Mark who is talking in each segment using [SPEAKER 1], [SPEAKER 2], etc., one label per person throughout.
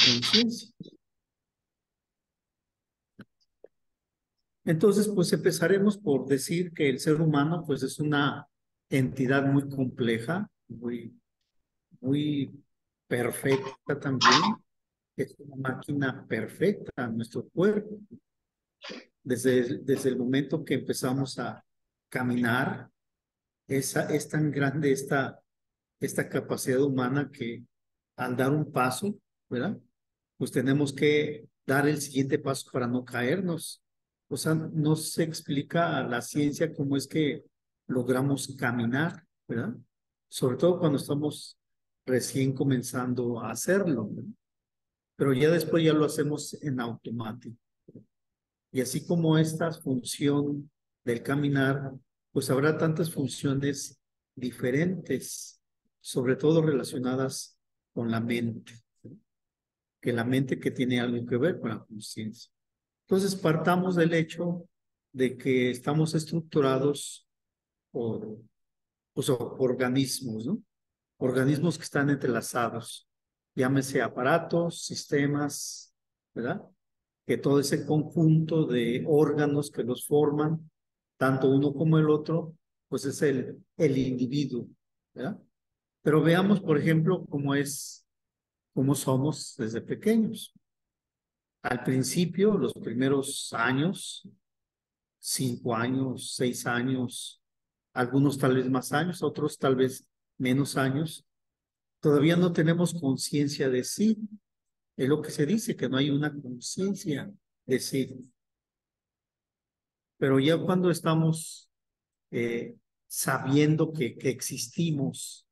[SPEAKER 1] conciencia. Entonces, pues empezaremos por decir que el ser humano, pues es una entidad muy compleja, muy perfecta también. Es una máquina perfecta, nuestro cuerpo. Desde el momento que empezamos a caminar, es tan grande esta capacidad humana que al dar un paso, ¿verdad? Pues tenemos que dar el siguiente paso para no caernos. O sea, no se explica a la ciencia cómo es que logramos caminar, ¿verdad? Sobre todo cuando estamos recién comenzando a hacerlo, ¿verdad? Pero ya después ya lo hacemos en automático. Y así como esta función del caminar, pues habrá tantas funciones diferentes, sobre todo relacionadas con la mente, que la mente que tiene algo que ver con la conciencia. Entonces partamos del hecho de que estamos estructurados por, pues, organismos, ¿no? Organismos que están entrelazados, llámese aparatos, sistemas, ¿verdad? Que todo ese conjunto de órganos que los forman, tanto uno como el otro, pues es el individuo, ¿verdad? Pero veamos, por ejemplo, cómo somos desde pequeños. Al principio, los primeros años, 5 años, 6 años, algunos tal vez más años, otros tal vez menos años, todavía no tenemos conciencia de sí. Es lo que se dice, que no hay una conciencia de sí. Pero ya cuando estamos sabiendo que existimos,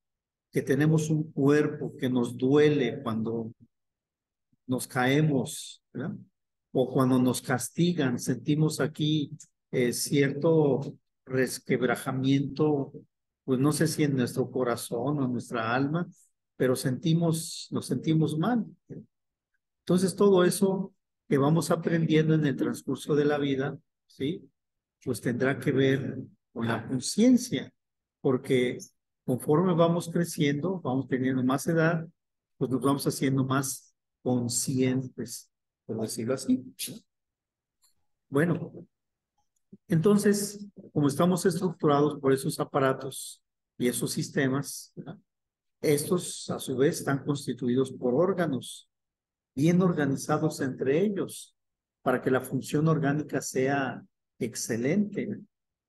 [SPEAKER 1] que tenemos un cuerpo que nos duele cuando nos caemos, ¿verdad? O cuando nos castigan, sentimos aquí cierto resquebrajamiento, pues no sé si en nuestro corazón o en nuestra alma, pero nos sentimos mal. Entonces todo eso que vamos aprendiendo en el transcurso de la vida, ¿sí? Pues tendrá que ver con la conciencia, porque conforme vamos creciendo, vamos teniendo más edad, pues nos vamos haciendo más conscientes, por decirlo así. Bueno, entonces, como estamos estructurados por esos aparatos y esos sistemas, ¿verdad? Estos a su vez están constituidos por órganos bien organizados entre ellos para que la función orgánica sea excelente.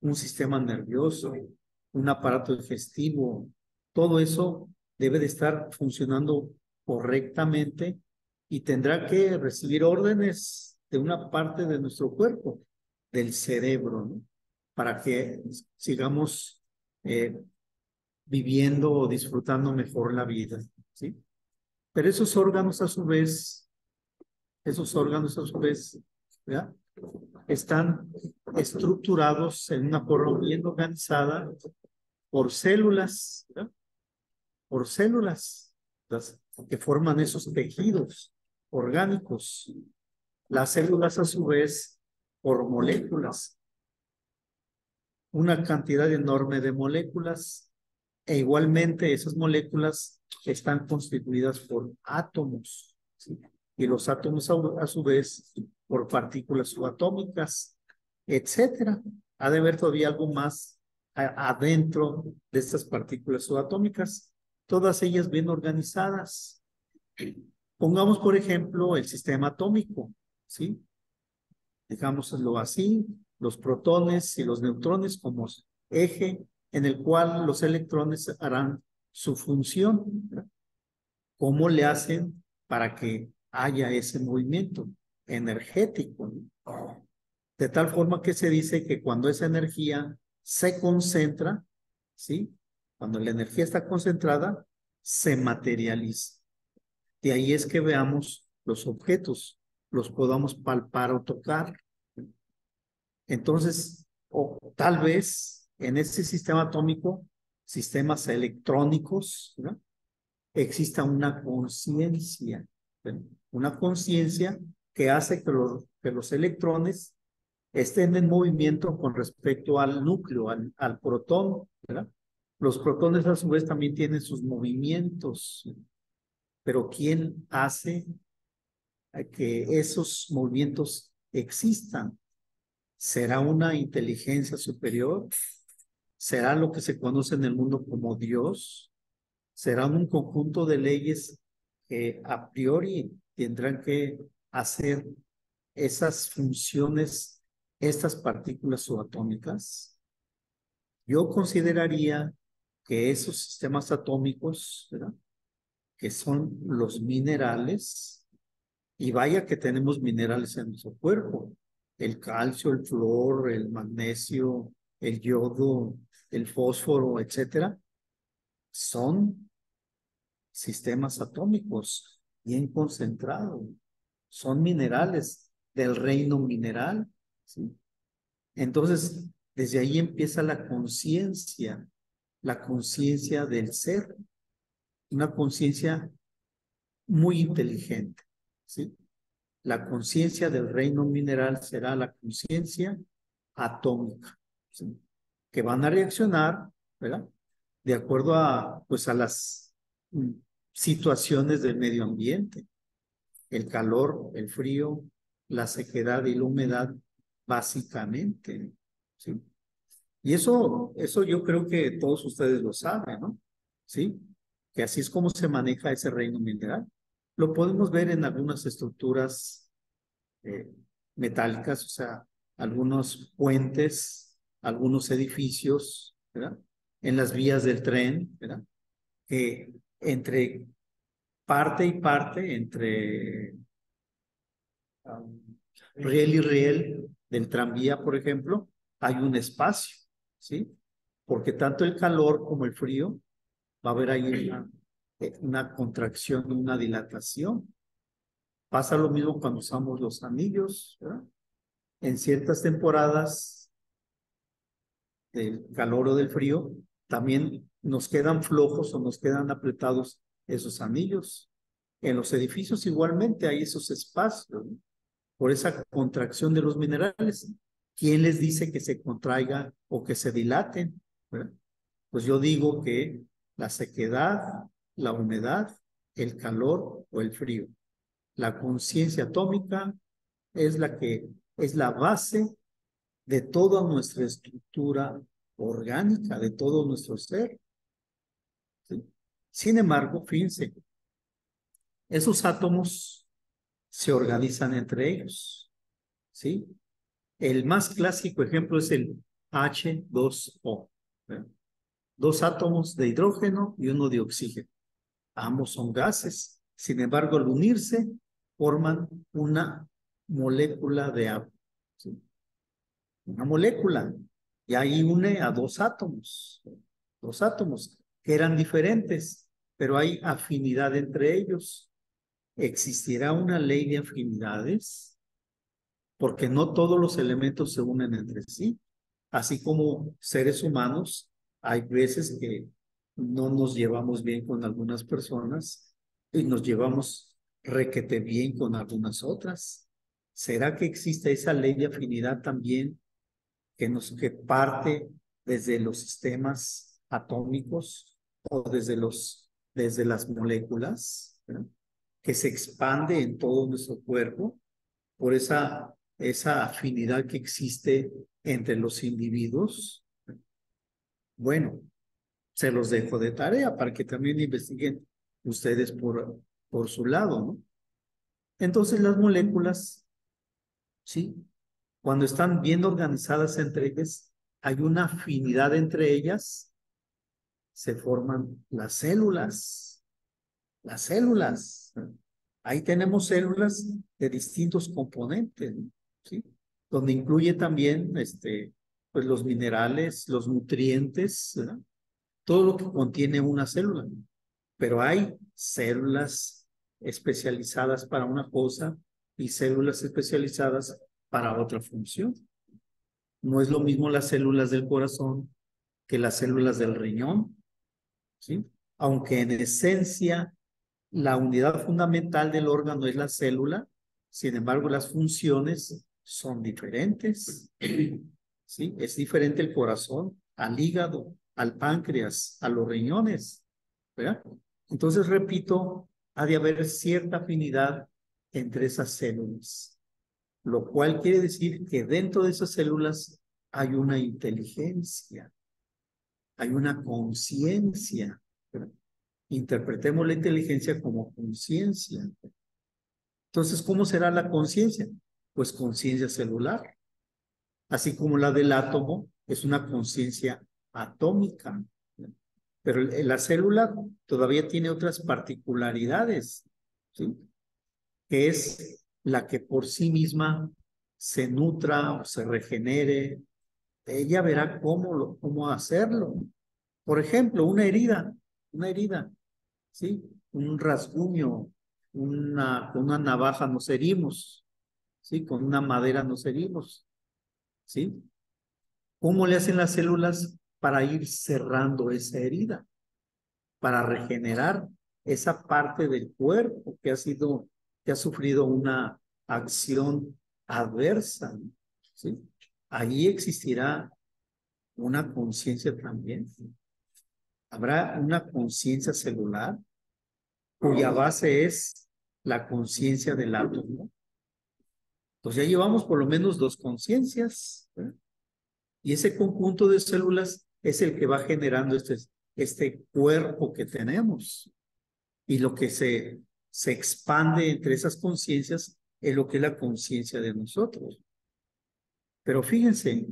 [SPEAKER 1] Un sistema nervioso, un aparato digestivo, todo eso debe de estar funcionando correctamente y tendrá que recibir órdenes de una parte de nuestro cuerpo, del cerebro, ¿no? Para que sigamos viviendo o disfrutando mejor la vida, ¿sí? Pero esos órganos a su vez, ¿verdad? Están estructurados en una forma bien organizada por células, ¿verdad? Por células, las que forman esos tejidos orgánicos. Las células a su vez por moléculas, una cantidad enorme de moléculas e igualmente esas moléculas están constituidas por átomos, ¿sí? Y los átomos a su vez por partículas subatómicas, etcétera. Ha de haber todavía algo más adentro de estas partículas subatómicas, todas ellas bien organizadas. Pongamos, por ejemplo, el sistema atómico, ¿sí? Digámoslo así, los protones y los neutrones como eje en el cual los electrones harán su función. ¿Cómo le hacen para que haya ese movimiento energético? De tal forma que se dice que cuando esa energía se concentra, ¿sí? Cuando la energía está concentrada, se materializa. De ahí es que veamos los objetos, los podamos palpar o tocar. Entonces, o tal vez en ese sistema atómico, sistemas electrónicos, ¿no? Exista una conciencia que hace que los electrones estén en movimiento con respecto al núcleo, al protón, ¿verdad? Los protones a su vez también tienen sus movimientos, pero ¿quién hace que esos movimientos existan. ¿Será una inteligencia superior? ¿Será lo que se conoce en el mundo como Dios? ¿Será un conjunto de leyes que a priori tendrán que hacer esas funciones, estas partículas subatómicas? Yo consideraría que esos sistemas atómicos, ¿verdad?, que son los minerales, y vaya que tenemos minerales en nuestro cuerpo, el calcio, el flúor, el magnesio, el yodo, el fósforo, etcétera, son sistemas atómicos bien concentrados, son minerales del reino mineral, ¿sí? Entonces, desde ahí empieza la conciencia del ser, una conciencia muy inteligente, ¿sí? La conciencia del reino mineral será la conciencia atómica, ¿sí?, que van a reaccionar, ¿verdad?, de acuerdo a, pues, a las situaciones del medio ambiente, el calor, el frío, la sequedad y la humedad, básicamente, ¿sí? Y eso yo creo que todos ustedes lo saben, ¿no? ¿Sí? Que así es como se maneja ese reino mineral. Lo podemos ver en algunas estructuras eh, metálicas, o sea, algunos puentes, algunos edificios, ¿verdad?, en las vías del tren, ¿verdad?, que entre parte y parte, entre riel y riel del tranvía, por ejemplo, hay un espacio, ¿sí? Porque tanto el calor como el frío va a haber ahí una contracción, una dilatación. Pasa lo mismo cuando usamos los anillos, ¿verdad? En ciertas temporadas del calor o del frío, también nos quedan flojos o nos quedan apretados esos anillos. En los edificios igualmente hay esos espacios, ¿no?, por esa contracción de los minerales. ¿Quién les dice que se contraiga o que se dilaten, ¿verdad? Pues yo digo que la sequedad, la humedad, el calor o el frío. La conciencia atómica es la que es la base de toda nuestra estructura orgánica, de todo nuestro ser, ¿sí? Sin embargo, fíjense, esos átomos se organizan entre ellos, ¿sí? El más clásico ejemplo es el H2O, ¿verdad? Dos átomos de hidrógeno y uno de oxígeno. Ambos son gases. Sin embargo, al unirse, forman una molécula de agua, ¿sí? Una molécula. Y ahí une a dos átomos que eran diferentes, pero hay afinidad entre ellos. ¿Existirá una ley de afinidades? Porque no todos los elementos se unen entre sí. Así como seres humanos, hay veces que no nos llevamos bien con algunas personas y nos llevamos requete bien con algunas otras. ¿Será que existe esa ley de afinidad también que parte desde los sistemas atómicos o desde las moléculas, ¿verdad?, que se expande en todo nuestro cuerpo por esa afinidad que existe entre los individuos? Bueno, se los dejo de tarea para que también investiguen ustedes por su lado, ¿no? Entonces las moléculas, ¿sí?, cuando están bien organizadas entre ellas, hay una afinidad entre ellas, se forman las células. Las células. Ahí tenemos células de distintos componentes, ¿sí?, donde incluye también pues los minerales, los nutrientes, ¿verdad?, todo lo que contiene una célula. Pero hay células especializadas para una cosa y células especializadas para otra función. No es lo mismo las células del corazón que las células del riñón, ¿sí? Aunque en esencia la unidad fundamental del órgano es la célula, sin embargo las funciones son diferentes, ¿sí? Es diferente el corazón al hígado, al páncreas, a los riñones, ¿verdad? Entonces, repito, ha de haber cierta afinidad entre esas células, lo cual quiere decir que dentro de esas células hay una inteligencia, hay una conciencia. Interpretemos la inteligencia como conciencia. Entonces, ¿cómo será la conciencia? Pues conciencia celular, así como la del átomo es una conciencia atómica. Pero la célula todavía tiene otras particularidades, ¿sí? Que es la que por sí misma se nutra o se regenere. Ella verá cómo hacerlo. Por ejemplo, una herida, ¿sí? Un rasguño, con una navaja nos herimos, ¿sí? Con una madera nos herimos, ¿sí? ¿Cómo le hacen las células para ir cerrando esa herida? Para regenerar esa parte del cuerpo que ha sufrido una acción adversa, ¿sí? Ahí existirá una conciencia también. Habrá una conciencia celular cuya base es la conciencia del átomo. Entonces ya llevamos por lo menos dos conciencias, ¿eh? Y ese conjunto de células es el que va generando este cuerpo que tenemos. Y lo que se expande entre esas conciencias es lo que es la conciencia de nosotros. Pero fíjense,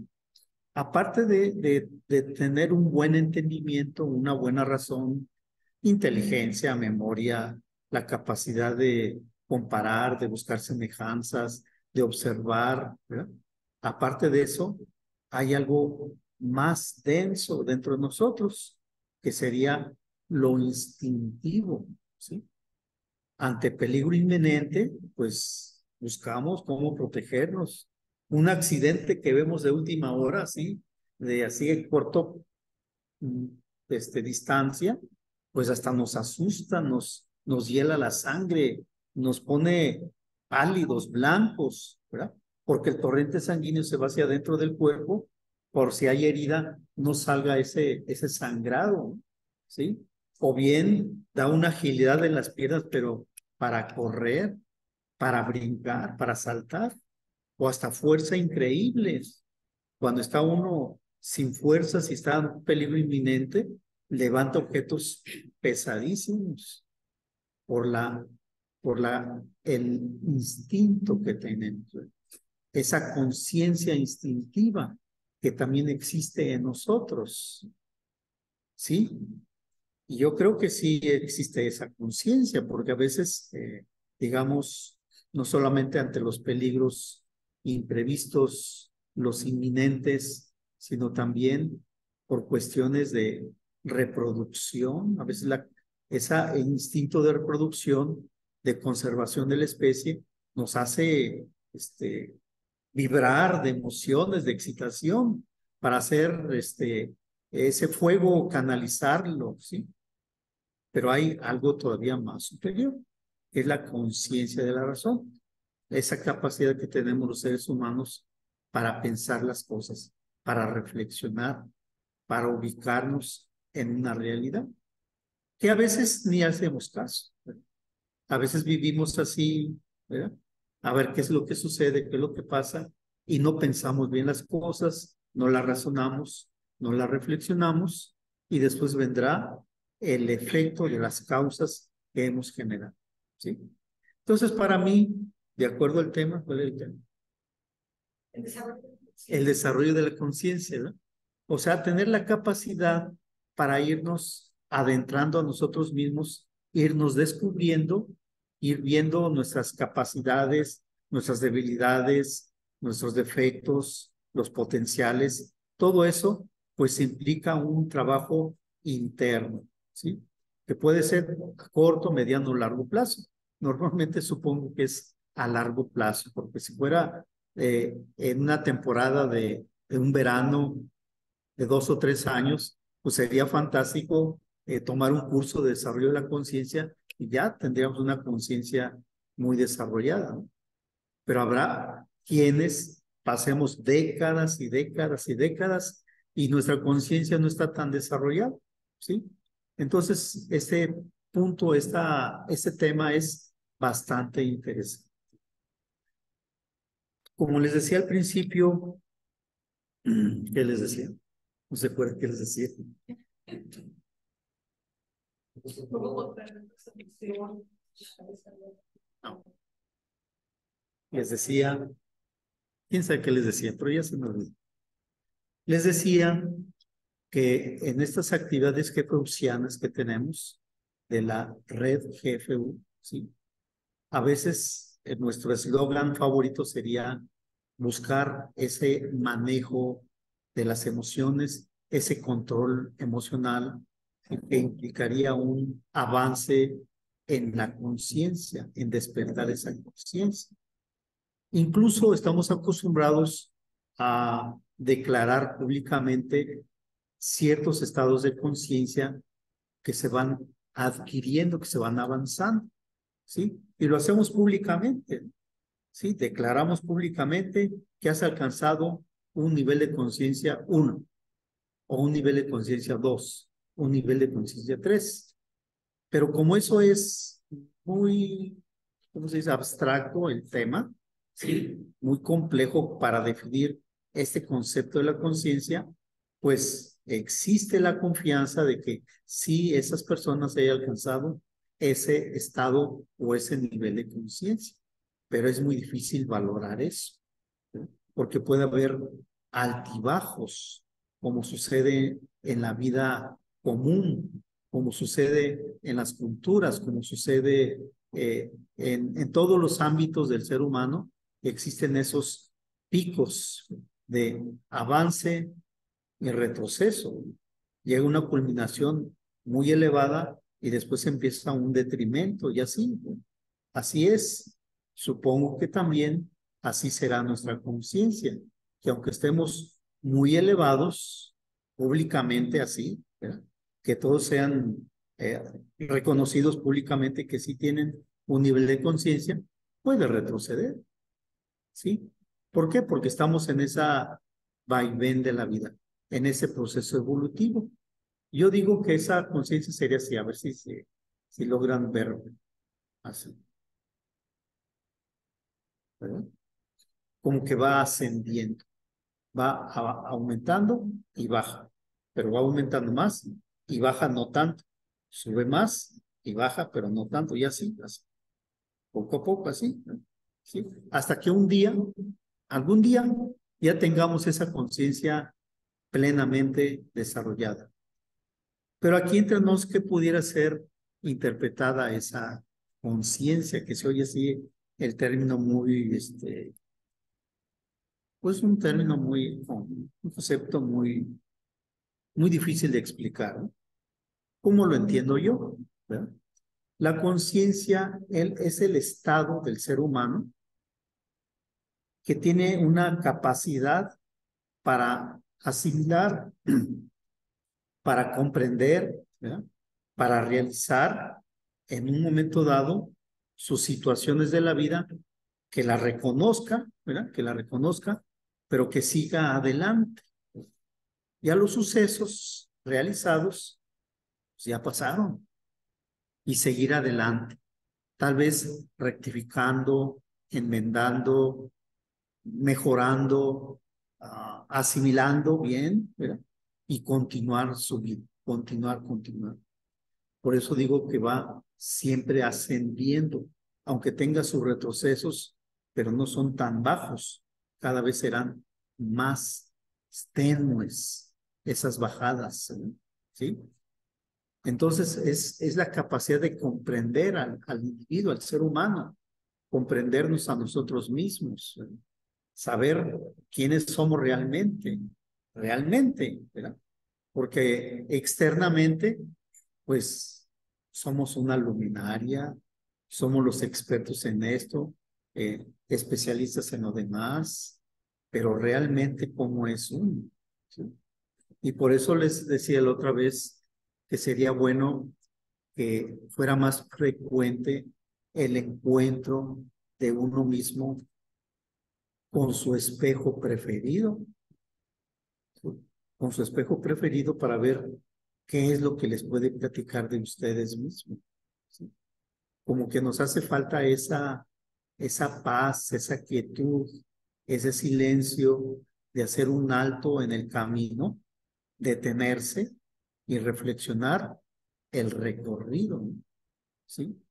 [SPEAKER 1] aparte de tener un buen entendimiento, una buena razón, inteligencia, memoria, la capacidad de comparar, de buscar semejanzas, de observar, ¿verdad? Aparte de eso, hay algo más denso dentro de nosotros, que sería lo instintivo, ¿sí? Ante peligro inminente, pues buscamos cómo protegernos. Un accidente que vemos de última hora, así, de así de corto distancia, pues hasta nos asusta, nos hiela la sangre, nos pone pálidos, blancos, ¿verdad? Porque el torrente sanguíneo se va hacia adentro del cuerpo, por si hay herida, no salga ese sangrado, ¿sí? O bien da una agilidad en las piernas, pero para correr, para brincar, para saltar, o hasta fuerza increíble. Cuando está uno sin fuerzas y está en peligro inminente, levanta objetos pesadísimos por el instinto que tenemos, esa conciencia instintiva que también existe en nosotros, ¿sí? Y yo creo que sí existe esa conciencia, porque a veces, digamos, no solamente ante los peligros imprevistos, los inminentes, sino también por cuestiones de reproducción, a veces ese instinto de reproducción, de conservación de la especie, nos hace vibrar de emociones, de excitación, para hacer ese fuego, canalizarlo, ¿sí? Pero hay algo todavía más superior, que es la conciencia de la razón, esa capacidad que tenemos los seres humanos para pensar las cosas, para reflexionar, para ubicarnos en una realidad, que a veces ni hacemos caso, ¿verdad? A veces vivimos así, ¿verdad? A ver qué es lo que sucede, qué es lo que pasa, y no pensamos bien las cosas, no las razonamos, no las reflexionamos, y después vendrá el efecto de las causas que hemos generado, ¿sí? Entonces, para mí, de acuerdo al tema, ¿cuál es el tema? El desarrollo de la conciencia, ¿no? O sea, tener la capacidad para irnos adentrando a nosotros mismos, irnos descubriendo, ir viendo nuestras capacidades, nuestras debilidades, nuestros defectos, los potenciales. Todo eso, pues, implica un trabajo interno, ¿sí? Que puede ser a corto, mediano o largo plazo. Normalmente supongo que es a largo plazo, porque si fuera en una temporada de un verano de 2 o 3 años, pues sería fantástico tomar un curso de desarrollo de la conciencia y ya tendríamos una conciencia muy desarrollada, ¿no? Pero habrá quienes pasemos décadas y décadas y décadas y nuestra conciencia no está tan desarrollada, ¿sí? Entonces, este punto, este tema es bastante interesante. Como les decía al principio, ¿qué les decía? No se acuerdan qué les decía. No. Les decía, quién sabe qué les decía, pero ya se me olvidó. Les decía que en estas actividades GFUcianas que tenemos de la red GFU, ¿sí? A veces nuestro eslogan favorito sería buscar ese manejo de las emociones, ese control emocional que implicaría un avance en la conciencia, en despertar esa conciencia. Incluso estamos acostumbrados a declarar públicamente ciertos estados de conciencia que se van adquiriendo, que se van avanzando, ¿sí? Y lo hacemos públicamente, ¿sí? Declaramos públicamente que has alcanzado un nivel de conciencia 1, o un nivel de conciencia 2, un nivel de conciencia 3. Pero como eso es muy, ¿cómo se dice? Abstracto el tema, ¿sí? Muy complejo para definir este concepto de la conciencia, pues existe la confianza de que sí esas personas hayan alcanzado ese estado o ese nivel de conciencia, pero es muy difícil valorar eso, ¿sí? Porque puede haber altibajos, como sucede en la vida común, como sucede en las culturas, como sucede en todos los ámbitos del ser humano, existen esos picos de avance y retroceso. Llega una culminación muy elevada y después empieza un detrimento y así. Así es. Supongo que también así será nuestra conciencia, que aunque estemos muy elevados públicamente así, ¿verdad? Que todos sean eh, reconocidos públicamente que sí tienen un nivel de conciencia, puede retroceder, ¿sí? ¿Por qué? Porque estamos en esa vaivén de la vida, en ese proceso evolutivo. Yo digo que esa conciencia sería así, a ver si logran verlo así, ¿verdad? Como que va ascendiendo, va aumentando y baja, pero va aumentando más y baja no tanto, sube más y baja, pero no tanto, y así, así poco a poco, así, ¿no? ¿Sí? Hasta que un día, algún día, ya tengamos esa conciencia plenamente desarrollada. Pero aquí entre nos, ¿qué pudiera ser interpretada esa conciencia, que se oye así el término muy, pues un término muy, un concepto muy difícil de explicar, ¿no? ¿Cómo lo entiendo yo? ¿Verdad? La conciencia es el estado del ser humano que tiene una capacidad para asimilar, para comprender, ¿verdad? Para realizar en un momento dado sus situaciones de la vida, que la reconozca, ¿verdad? Que la reconozca, pero que siga adelante. Ya los sucesos realizados pues ya pasaron y seguir adelante, tal vez rectificando, enmendando, mejorando, asimilando bien, ¿verdad? Y continuar su vida, continuar. Por eso digo que va siempre ascendiendo, aunque tenga sus retrocesos, pero no son tan bajos, cada vez serán más tenues esas bajadas, ¿sí? Entonces es la capacidad de comprender al individuo, al ser humano, comprendernos a nosotros mismos, saber quiénes somos realmente, ¿verdad? Porque externamente, pues somos una luminaria, somos los expertos en esto, especialistas en lo demás, pero realmente cómo es uno, ¿sí? Y por eso les decía la otra vez que sería bueno que fuera más frecuente el encuentro de uno mismo con su espejo preferido, con su espejo preferido para ver qué es lo que les puede platicar de ustedes mismos, ¿sí? Como que nos hace falta esa paz, esa quietud, ese silencio de hacer un alto en el camino, detenerse y reflexionar el recorrido, ¿sí?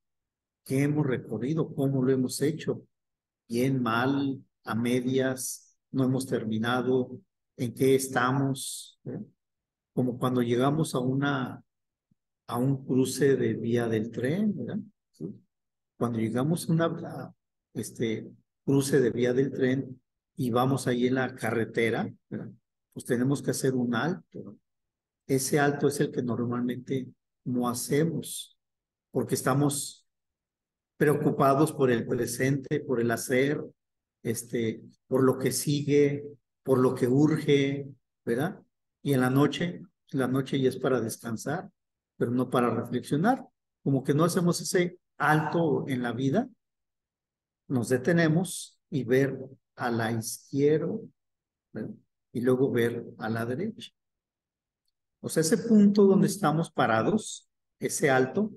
[SPEAKER 1] ¿Qué hemos recorrido? ¿Cómo lo hemos hecho? ¿Bien, mal, a medias? ¿No hemos terminado? ¿En qué estamos? Como cuando llegamos a un cruce de vía del tren, ¿verdad? ¿Sí? Cuando llegamos a cruce de vía del tren y vamos ahí en la carretera, ¿verdad? Pues tenemos que hacer un alto. Ese alto es el que normalmente no hacemos, porque estamos preocupados por el presente, por el hacer, por lo que sigue, por lo que urge, ¿verdad? Y en la noche ya es para descansar, pero no para reflexionar. Como que no hacemos ese alto en la vida, nos detenemos y ver a la izquierda, ¿verdad? Y luego ver a la derecha. O sea, ese punto donde estamos parados, ese alto,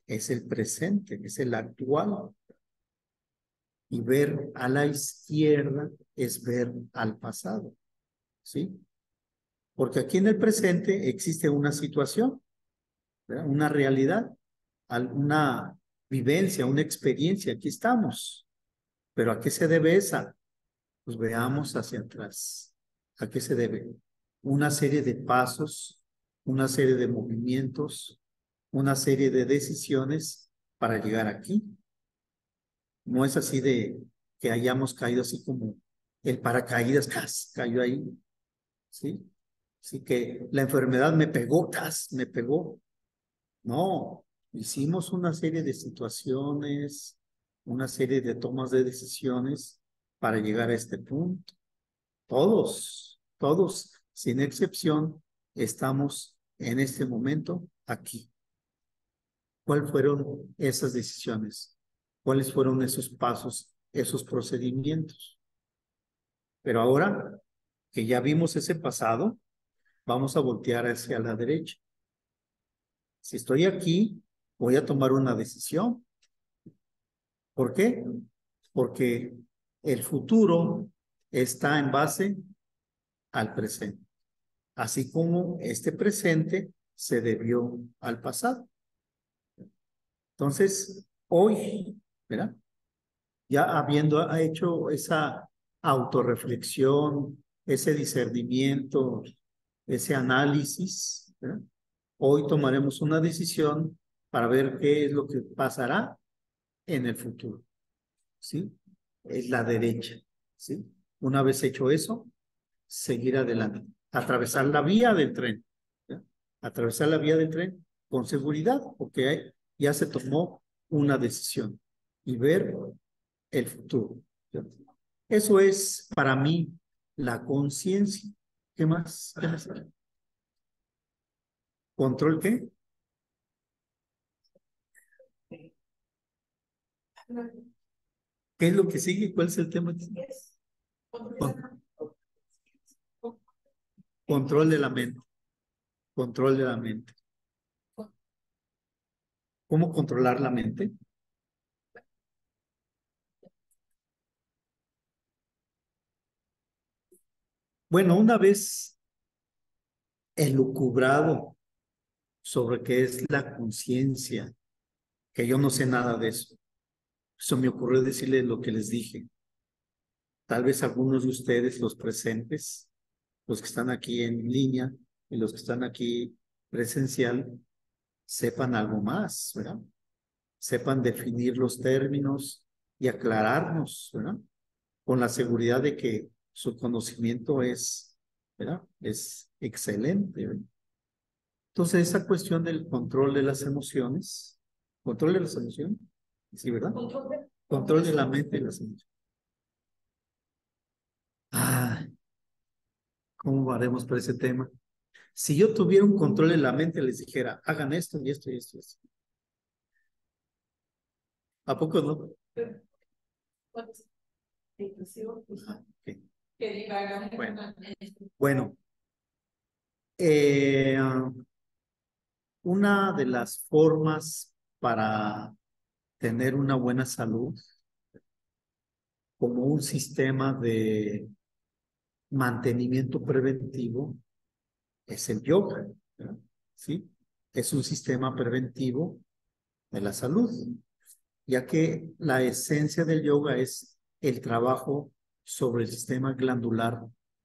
[SPEAKER 1] es el presente, es el actual. Y ver a la izquierda es ver al pasado, ¿sí? Porque aquí en el presente existe una situación, ¿verdad? Una realidad, alguna vivencia, una experiencia, aquí estamos. Pero ¿a qué se debe esa? Pues veamos hacia atrás. ¿A qué se debe? Una serie de pasos, una serie de movimientos, una serie de decisiones para llegar aquí. No es así de que hayamos caído así como el paracaídas, ¡cas! Cayó ahí, ¿sí? Así que la enfermedad me pegó, ¡cas! Me pegó. No, hicimos una serie de situaciones, una serie de tomas de decisiones para llegar a este punto. Todos, sin excepción, estamos en este momento aquí. ¿Cuáles fueron esas decisiones? ¿Cuáles fueron esos pasos, esos procedimientos? Pero ahora que ya vimos ese pasado, vamos a voltear hacia la derecha. Si estoy aquí, voy a tomar una decisión. ¿Por qué? Porque el futuro está en base al presente, así como este presente se debió al pasado. Entonces, hoy, ¿verdad? Ya habiendo hecho esa autorreflexión, ese discernimiento, ese análisis, ¿verdad? Hoy tomaremos una decisión para ver qué es lo que pasará en el futuro, ¿sí? Es la derecha, ¿sí? Una vez hecho eso, seguir adelante, atravesar la vía del tren, ¿ya? Atravesar la vía del tren con seguridad, porque ya se tomó una decisión y ver el futuro, ¿ya? Eso es para mí la conciencia. ¿Qué más? ¿Qué más? ¿Control qué? ¿Qué es lo que sigue? ¿Cuál es el tema? Con- Control de la mente. Control de la mente. ¿Cómo controlar la mente? Bueno, una vez elucubrado sobre qué es la conciencia, que yo no sé nada de eso. Eso me ocurrió decirles lo que les dije. Tal vez algunos de ustedes, los presentes, los que están aquí en línea y los que están aquí presencial, sepan algo más, ¿verdad? Sepan definir los términos y aclararnos, ¿verdad? Con la seguridad de que su conocimiento es, ¿verdad? Es excelente, ¿verdad? Entonces, esa cuestión del control de las emociones, sí, ¿verdad? Control de la mente y las emociones. Ah, ¿cómo haremos para ese tema? Si yo tuviera un control en la mente, les dijera, hagan esto y esto y esto y esto. ¿A poco no? Ah, okay. Bueno, bueno, eh, una de las formas para tener una buena salud como un sistema de mantenimiento preventivo es el yoga, ¿verdad? ¿Sí? Es un sistema preventivo de la salud, ya que la esencia del yoga es el trabajo sobre el sistema glandular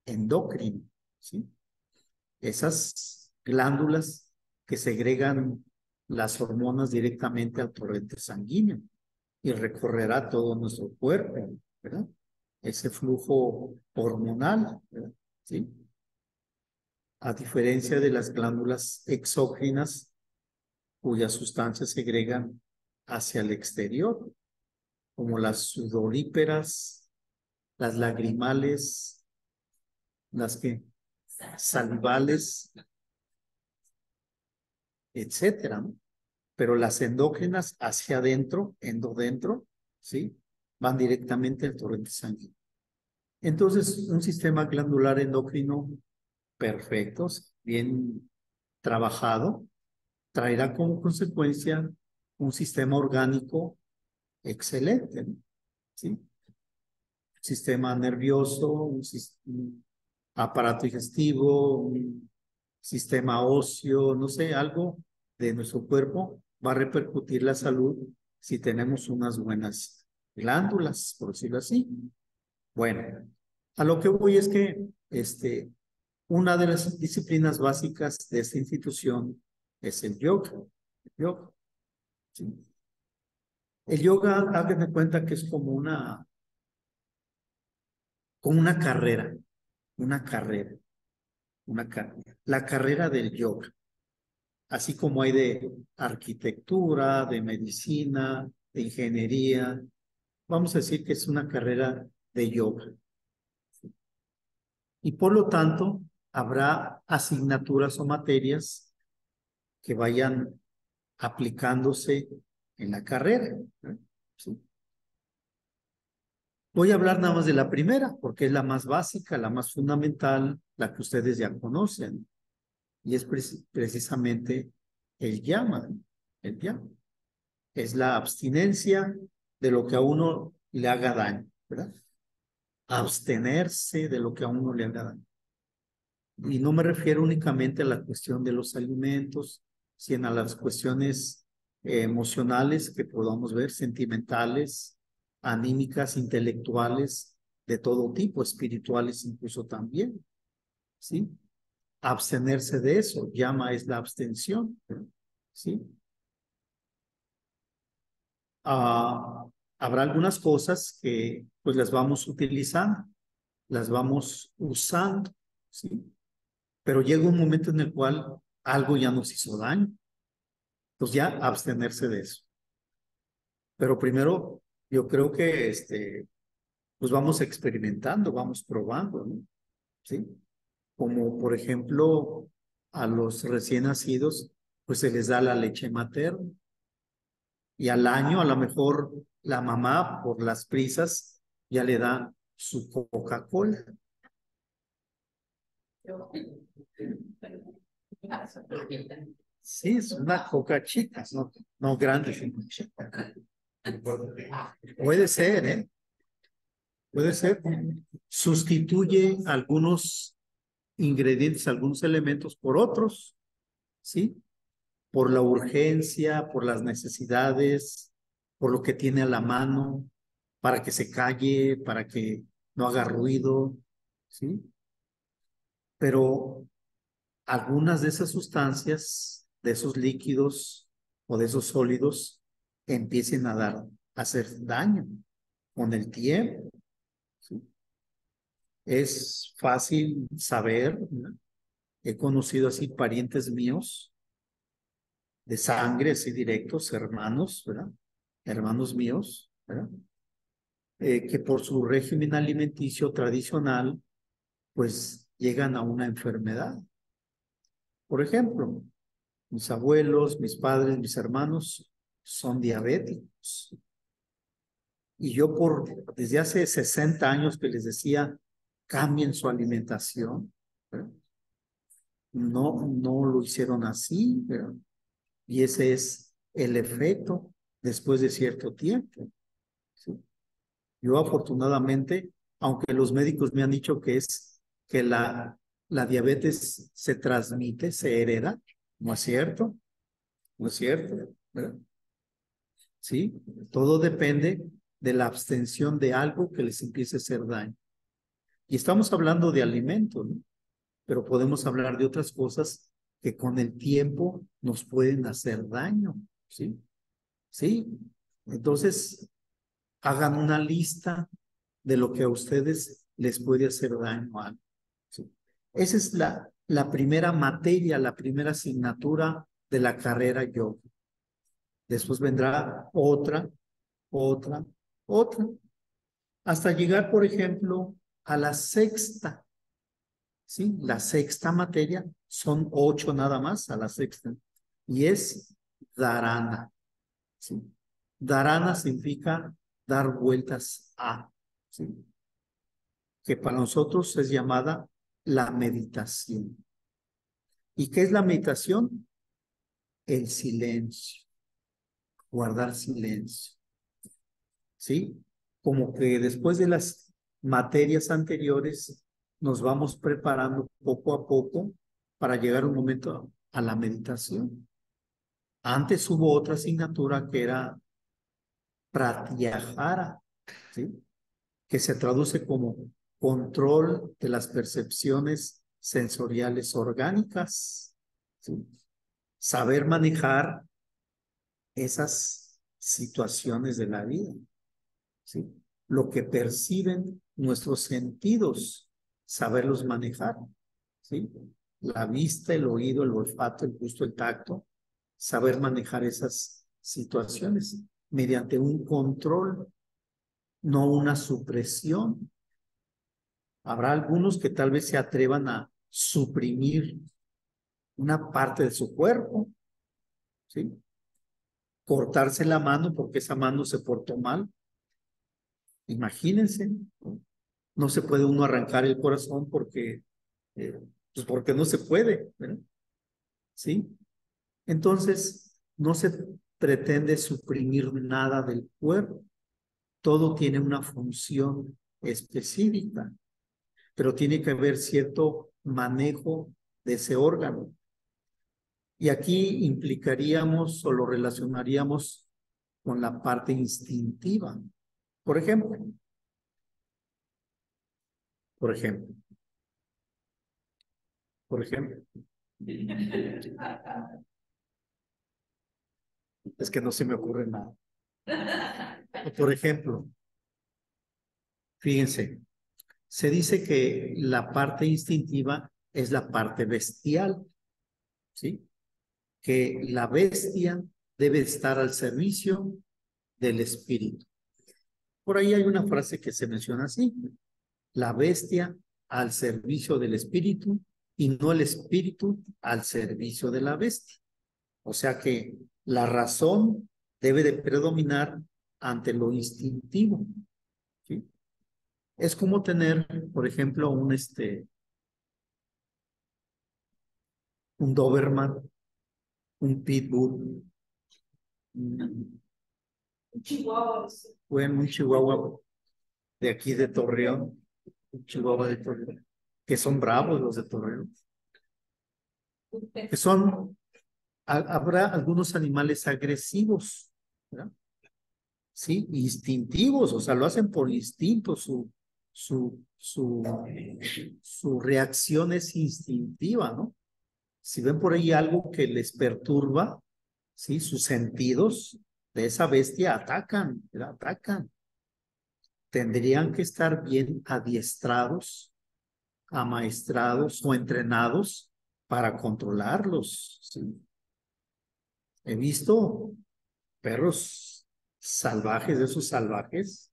[SPEAKER 1] endocrino, ¿sí? Esas glándulas que segregan las hormonas directamente al torrente sanguíneo y recorrerá todo nuestro cuerpo, ¿verdad? Ese flujo hormonal, ¿verdad? ¿Sí? A diferencia de las glándulas exógenas, cuyas sustancias se segregan hacia el exterior, como las sudoríparas, las lagrimales, las que salivales, etcétera, ¿no? Pero las endógenas hacia adentro, endodentro, ¿sí? Van directamente al torrente sanguíneo. Entonces, un sistema glandular endocrino perfecto, bien trabajado, traerá como consecuencia un sistema orgánico excelente, ¿no? ¿Sí? Sistema nervioso, un aparato digestivo, un sistema óseo, no sé, algo de nuestro cuerpo va a repercutir la salud si tenemos unas buenas glándulas, por decirlo así. Bueno, a lo que voy es que una de las disciplinas básicas de esta institución es el yoga. El yoga, ¿sí? El yoga, hagan de cuenta que es como una carrera, una carrera, la carrera del yoga, así como hay de arquitectura, de medicina, de ingeniería. Vamos a decir que es una carrera de yoga. Y por lo tanto, habrá asignaturas o materias que vayan aplicándose en la carrera, ¿no? ¿Sí? Voy a hablar nada más de la primera, porque es la más básica, la más fundamental, la que ustedes ya conocen, y es precisamente el yama, el yama. Es la abstinencia de lo que a uno le haga daño, ¿verdad? Abstenerse de lo que a uno le haga daño. Y no me refiero únicamente a la cuestión de los alimentos, sino a las cuestiones emocionales que podamos ver, sentimentales, anímicas, intelectuales, de todo tipo, espirituales incluso también, ¿sí? Abstenerse de eso, llama es la abstención, ¿sí? Ah, habrá algunas cosas que pues las vamos utilizando, las vamos usando, ¿sí? Pero llega un momento en el cual algo ya nos hizo daño. Entonces ya abstenerse de eso. Pero primero, yo creo que pues vamos experimentando, vamos probando, ¿no? ¿Sí? Como por ejemplo, a los recién nacidos, pues se les da la leche materna. Y al año, a lo mejor, la mamá, por las prisas, ya le da su Coca-Cola. Sí, es una coca chica, no grande, sino chica. Puede ser, ¿eh? Puede ser. Sustituye algunos ingredientes, algunos elementos por otros, ¿sí? Por la urgencia, por las necesidades, por lo que tiene a la mano, para que se calle, para que no haga ruido, ¿sí? Pero algunas de esas sustancias, de esos líquidos o de esos sólidos, empiecen a hacer daño con el tiempo, ¿sí? Es fácil saber, ¿no? He conocido así parientes míos de sangre, así directos, hermanos, ¿verdad? Hermanos míos, ¿verdad? Que por su régimen alimenticio tradicional, pues llegan a una enfermedad. Por ejemplo, mis abuelos, mis padres, mis hermanos son diabéticos. Y yo desde hace 60 años que les decía, cambien su alimentación, ¿verdad? No lo hicieron así, ¿verdad? Y ese es el efecto después de cierto tiempo, ¿sí? Yo afortunadamente, aunque los médicos me han dicho que la diabetes se transmite, se hereda, no es cierto, no es cierto, ¿verdad? Sí, todo depende de la abstención de algo que les empiece a hacer daño. Y estamos hablando de alimentos, ¿no? Pero podemos hablar de otras cosas que con el tiempo nos pueden hacer daño, ¿sí? Sí. Entonces, hagan una lista de lo que a ustedes les puede hacer daño a algo, ¿sí? Esa es la primera materia, la primera asignatura de la carrera yoga. Después vendrá otra, otra, otra, hasta llegar, por ejemplo, a la sexta, ¿sí? La sexta materia, son 8 nada más a la sexta, y es dharana, ¿sí? Dharana significa dar vueltas a, ¿sí? Que para nosotros es llamada la meditación. ¿Y qué es la meditación? El silencio, guardar silencio, ¿sí? Como que después de las materias anteriores nos vamos preparando poco a poco para llegar un momento a la meditación. Antes hubo otra asignatura que era pratyahara, ¿sí? Que se traduce como control de las percepciones sensoriales orgánicas, ¿sí? Saber manejar esas situaciones de la vida, ¿sí? Lo que perciben nuestros sentidos, saberlos manejar, ¿sí? La vista, el oído, el olfato, el gusto, el tacto, saber manejar esas situaciones mediante un control, no una supresión. Habrá algunos que tal vez se atrevan a suprimir una parte de su cuerpo, ¿sí? Cortarse la mano porque esa mano se portó mal. Imagínense, ¿no? No se puede uno arrancar el corazón eh, pues porque no se puede, ¿verdad? ¿Sí? Entonces, no se pretende suprimir nada del cuerpo. Todo tiene una función específica, pero tiene que haber cierto manejo de ese órgano. Y aquí implicaríamos o lo relacionaríamos con la parte instintiva. Por ejemplo, por ejemplo, por ejemplo. Es que no se me ocurre nada. Por ejemplo, fíjense, se dice que la parte instintiva es la parte bestial, ¿sí? Que la bestia debe estar al servicio del espíritu. Por ahí hay una frase que se menciona así: la bestia al servicio del espíritu y no el espíritu al servicio de la bestia. O sea que la razón debe de predominar ante lo instintivo, ¿sí? Es como tener, por ejemplo, un Doberman, un Pitbull, un, bueno, un Chihuahua de aquí de Torreón, un Chihuahua de Torreón, que son bravos los de Torreón, que son, habrá algunos animales agresivos, ¿verdad? Sí, instintivos, o sea, lo hacen por instinto, su reacción es instintiva, ¿no? Si ven por ahí algo que les perturba, ¿sí? Sus sentidos de esa bestia atacan, ¿verdad? Atacan. Tendrían que estar bien adiestrados, amaestrados o entrenados para controlarlos, ¿sí? He visto perros salvajes, de esos salvajes,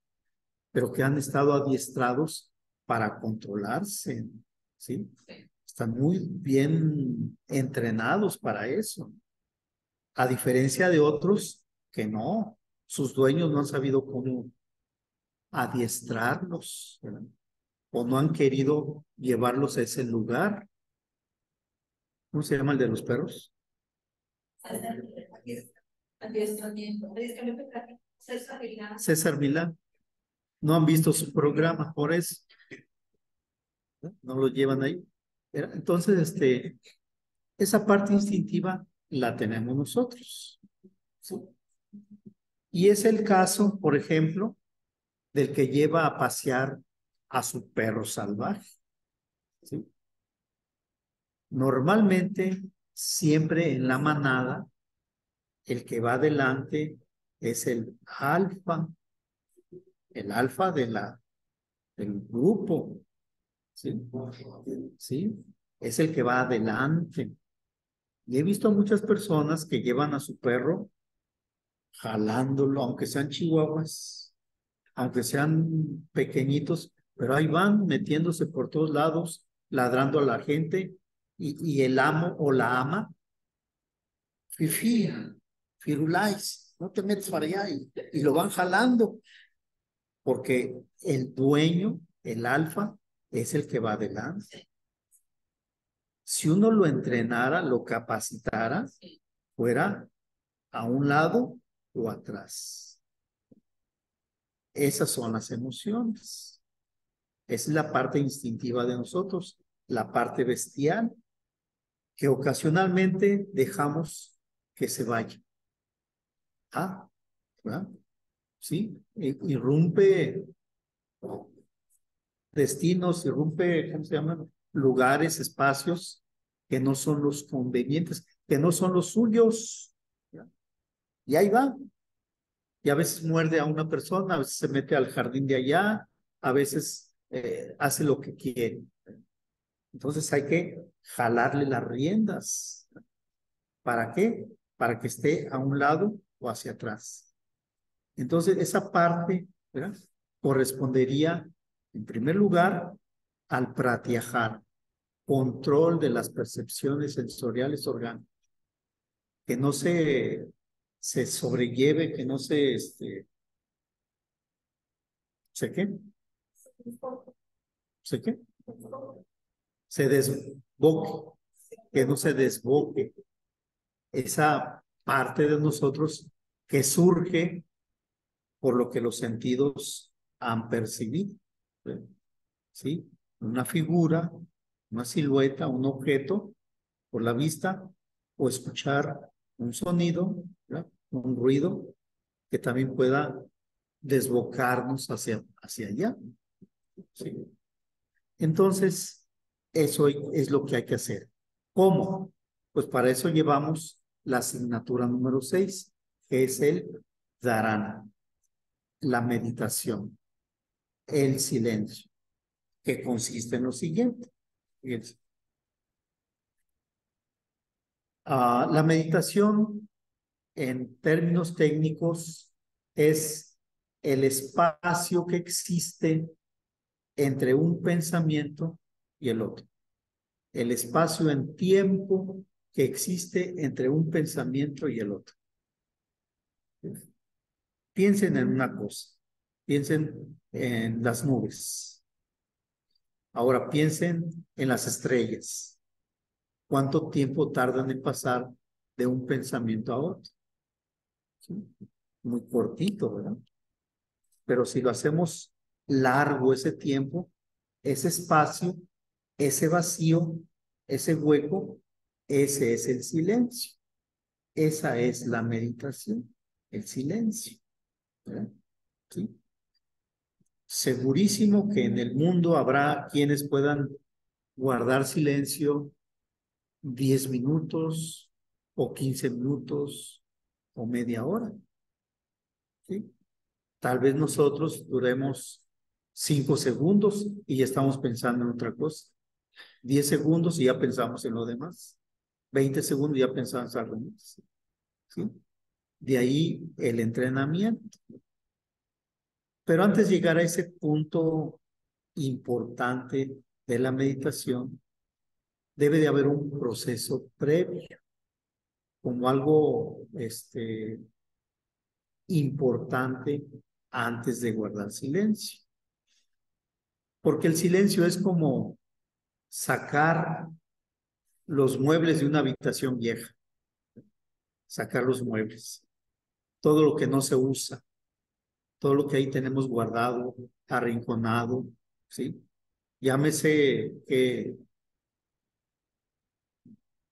[SPEAKER 1] pero que han estado adiestrados para controlarse, ¿sí? Están muy bien entrenados para eso, a diferencia de otros que no, sus dueños no han sabido cómo adiestrarlos, ¿verdad? O no han querido llevarlos a ese lugar. ¿Cómo se llama el de los perros? Adiestramiento. César Milán. No han visto su programa, por eso no lo llevan ahí. Entonces, esa parte instintiva la tenemos nosotros. ¿Sí? Y es el caso, por ejemplo, del que lleva a pasear a su perro salvaje. ¿Sí? Normalmente, siempre en la manada, el que va adelante es el alfa del grupo. ¿Sí? ¿Sí? Es el que va adelante. Y he visto a muchas personas que llevan a su perro jalándolo, aunque sean chihuahuas, aunque sean pequeñitos, pero ahí van metiéndose por todos lados, ladrando a la gente, y el amo o la ama, fifi, firulais, no te metes para allá, y lo van jalando, porque el dueño, el alfa, es el que va adelante. Si uno lo entrenara, lo capacitara, fuera a un lado o atrás. Esas son las emociones. Es la parte instintiva de nosotros, la parte bestial, que ocasionalmente dejamos que se vaya. Ah, ¿verdad? Sí, irrumpe destinos, irrumpe, ¿cómo se llaman? Lugares, espacios que no son los convenientes, que no son los suyos. ¿Verdad? Y ahí va. Y a veces muerde a una persona, a veces se mete al jardín de allá, a veces hace lo que quiere. Entonces hay que jalarle las riendas. ¿Para qué? Para que esté a un lado o hacia atrás. Entonces esa parte, ¿verdad? Correspondería, en primer lugar, al pratiajar, control de las percepciones sensoriales orgánicas, que no se sobrelleve, que no ¿sé qué? ¿Sé qué? Se desboque, que no se desboque esa parte de nosotros que surge por lo que los sentidos han percibido. ¿Sí? Una figura, una silueta, un objeto por la vista o escuchar un sonido, ¿verdad? Un ruido que también pueda desbocarnos hacia allá. ¿Sí? Entonces, eso es lo que hay que hacer. ¿Cómo? Pues para eso llevamos la asignatura número 6, que es el dharana, la meditación, el silencio, que consiste en lo siguiente. Fíjense. La meditación, en términos técnicos, es el espacio que existe entre un pensamiento y el otro. El espacio en tiempo que existe entre un pensamiento y el otro. Piensen en una cosa, piensen en las nubes. Ahora piensen en las estrellas. ¿Cuánto tiempo tardan en pasar de un pensamiento a otro? ¿Sí? Muy cortito, ¿verdad? Pero si lo hacemos largo ese tiempo, ese espacio, ese vacío, ese hueco, ese es el silencio. Esa es la meditación, el silencio. ¿Verdad? ¿Sí? Segurísimo que en el mundo habrá quienes puedan guardar silencio 10 minutos o 15 minutos o media hora. ¿Sí? Tal vez nosotros duremos 5 segundos y ya estamos pensando en otra cosa. 10 segundos y ya pensamos en lo demás. 20 segundos y ya pensamos en algo más. ¿Sí? De ahí el entrenamiento. Pero antes de llegar a ese punto importante de la meditación, debe de haber un proceso previo, como algo importante antes de guardar silencio. Porque el silencio es como sacar los muebles de una habitación vieja, sacar los muebles, todo lo que no se usa, todo lo que ahí tenemos guardado, arrinconado, ¿sí? Llámese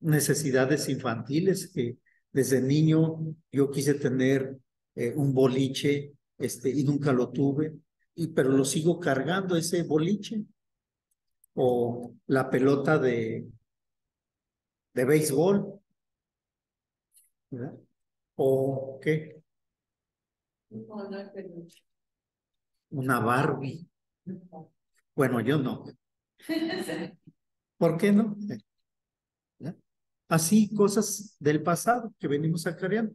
[SPEAKER 1] necesidades infantiles, que desde niño yo quise tener un boliche, y nunca lo tuve, pero lo sigo cargando ese boliche, o la pelota de béisbol, ¿verdad? O qué, una Barbie. Bueno, yo no. ¿Por qué no? ¿Ya? Así, cosas del pasado que venimos acarreando.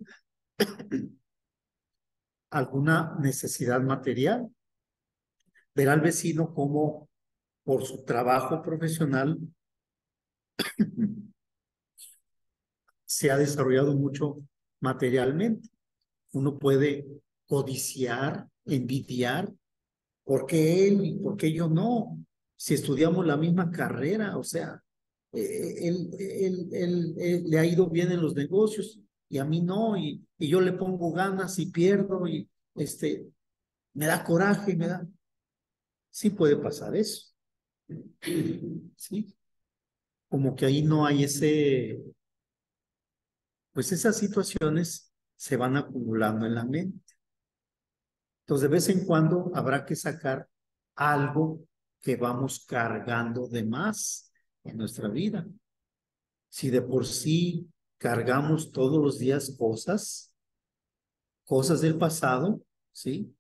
[SPEAKER 1] Alguna necesidad material. Ver al vecino como por su trabajo profesional se ha desarrollado mucho materialmente. Uno puede codiciar, envidiar, ¿por qué él y por qué yo no? Si estudiamos la misma carrera, o sea, él le ha ido bien en los negocios y a mí no, y yo le pongo ganas y pierdo y me da coraje, me da. Sí puede pasar eso. Sí, como que ahí no hay pues esas situaciones se van acumulando en la mente. Entonces, de vez en cuando habrá que sacar algo que vamos cargando de más en nuestra vida. Si de por sí cargamos todos los días cosas del pasado, ¿sí?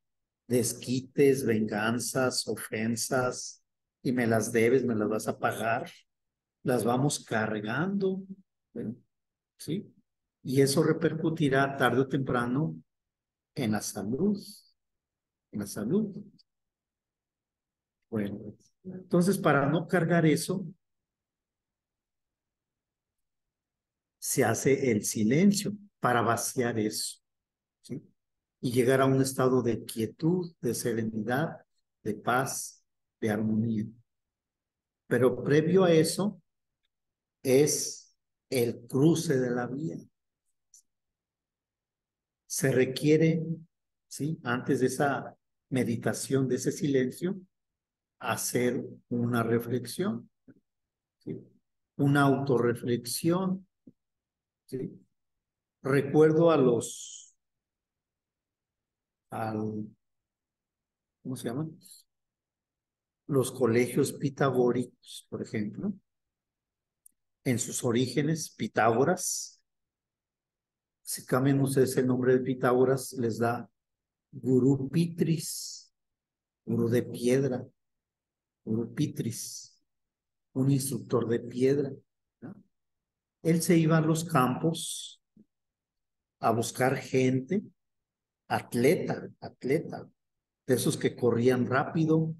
[SPEAKER 1] Desquites, venganzas, ofensas, y me las debes, me las vas a pagar, las vamos cargando, ¿sí? Y eso repercutirá tarde o temprano en la salud, en la salud. Bueno, entonces para no cargar eso, se hace el silencio para vaciar eso, ¿sí? Y llegar a un estado de quietud, de serenidad, de paz, de armonía. Pero previo a eso es el cruce de la vía. Se requiere, ¿sí? Antes de esa meditación, de ese silencio, hacer una reflexión, ¿sí? Una autorreflexión, ¿sí? Recuerdo ¿cómo se llaman? Los colegios pitagóricos, por ejemplo, en sus orígenes, Pitágoras, si cambian ustedes el nombre de Pitágoras, les da Gurú Pitris, gurú de piedra, Gurú Pitris, un instructor de piedra, ¿no? Él se iba a los campos a buscar gente, atleta, de esos que corrían rápido,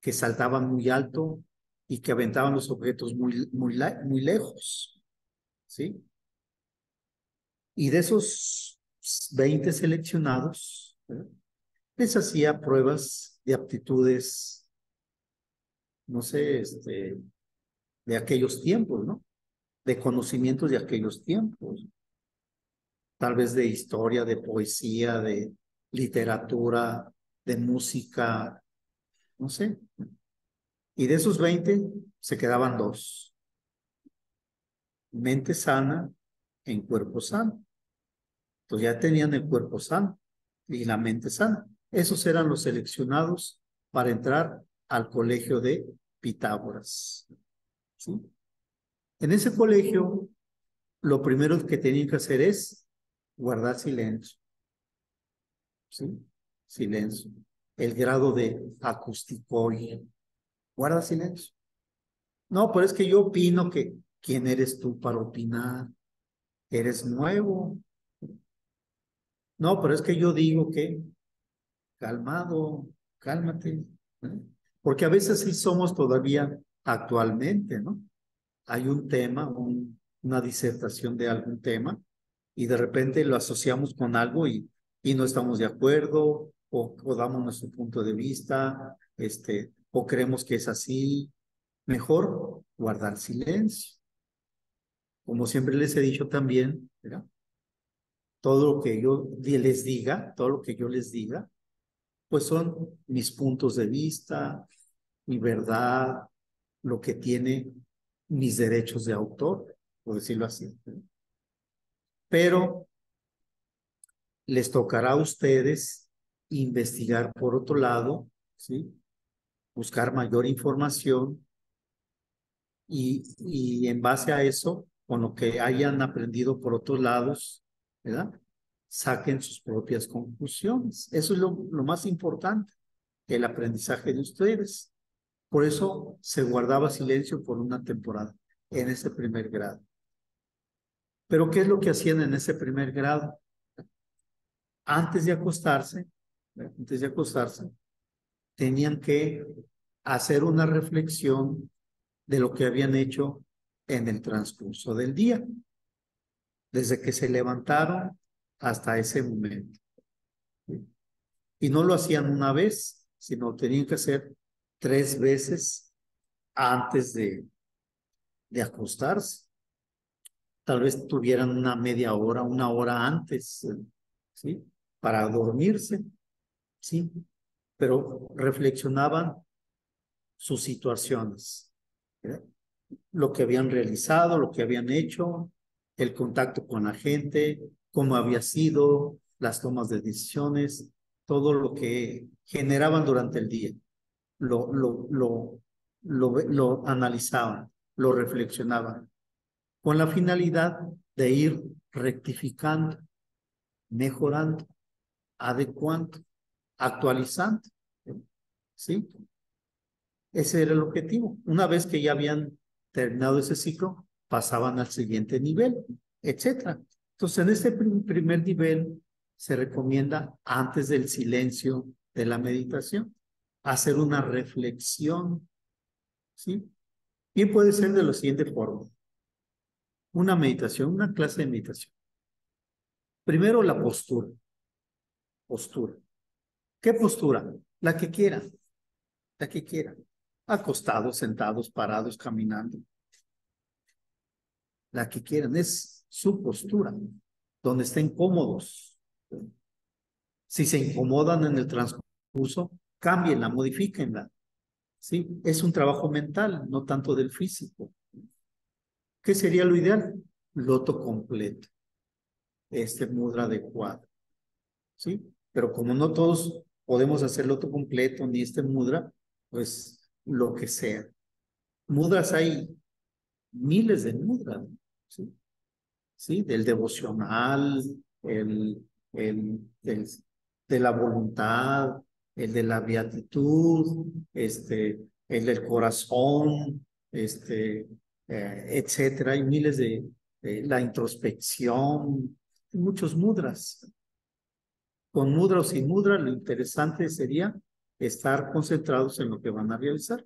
[SPEAKER 1] que saltaban muy alto y que aventaban los objetos muy lejos, ¿sí? Y de esos 20 seleccionados, ¿verdad? Les hacía pruebas de aptitudes, no sé, de aquellos tiempos, ¿no? De conocimientos de aquellos tiempos, tal vez de historia, de poesía, de literatura, de música, no sé. Y de esos 20 se quedaban dos. Mente sana en cuerpo sano. Entonces ya tenían el cuerpo sano y la mente sana. Esos eran los seleccionados para entrar al colegio de Pitágoras, ¿sí? En ese colegio, lo primero que tenían que hacer es guardar silencio, ¿sí? Silencio. El grado de acusticoide. Guarda silencio. No, pero es que yo opino que, ¿quién eres tú para opinar? Eres nuevo. No, pero es que yo digo que, calmado, cálmate, ¿no? Porque a veces sí somos todavía actualmente, ¿no? Hay un tema, una disertación de algún tema, y de repente lo asociamos con algo y no estamos de acuerdo, o damos nuestro punto de vista, o creemos que es así. Mejor guardar silencio. Como siempre les he dicho también, ¿verdad? Todo lo que yo les diga, todo lo que yo les diga, pues son mis puntos de vista, mi verdad, lo que tiene mis derechos de autor, por decirlo así. Pero les tocará a ustedes investigar por otro lado, ¿sí? Buscar mayor información y en base a eso, con lo que hayan aprendido por otros lados, ¿verdad? Saquen sus propias conclusiones. Eso es lo más importante, el aprendizaje de ustedes. Por eso se guardaba silencio por una temporada en ese primer grado. Pero ¿qué es lo que hacían en ese primer grado? Antes de acostarse, tenían que hacer una reflexión de lo que habían hecho en el transcurso del día, desde que se levantaron hasta ese momento. Y no lo hacían una vez, sino tenían que hacer 3 veces antes de acostarse. Tal vez tuvieran una media hora, una hora antes, ¿sí? Para dormirse, ¿sí? Pero reflexionaban sus situaciones, ¿verdad? Lo que habían realizado, lo que habían hecho, el contacto con la gente, cómo había sido, las tomas de decisiones, todo lo que generaban durante el día. Lo analizaban, lo reflexionaban, con la finalidad de ir rectificando, mejorando, adecuando, actualizando, ¿sí? Ese era el objetivo. Una vez que ya habían terminado ese ciclo, pasaban al siguiente nivel, etcétera. Entonces, en este primer nivel se recomienda, antes del silencio de la meditación, hacer una reflexión, ¿sí? Y puede ser de la siguiente forma. Una meditación, una clase de meditación. Primero, la postura. Postura. ¿Qué postura? La que quieran, la que quieran. Acostados, sentados, parados, caminando. La que quieran, es su postura, donde estén cómodos. Si se incomodan en el transcurso, cámbienla, modifíquenla. ¿Sí? Es un trabajo mental, no tanto del físico. ¿Qué sería lo ideal? Loto completo, este mudra adecuado. ¿Sí? Pero como no todos podemos hacer loto completo ni este mudra, pues lo que sea. Mudras hay miles de mudras, ¿sí? ¿Sí? Del devocional, el de la voluntad, el de la beatitud, el del corazón, etcétera. Hay miles de la introspección, muchos mudras. Con mudra o sin mudra, lo interesante sería estar concentrados en lo que van a realizar.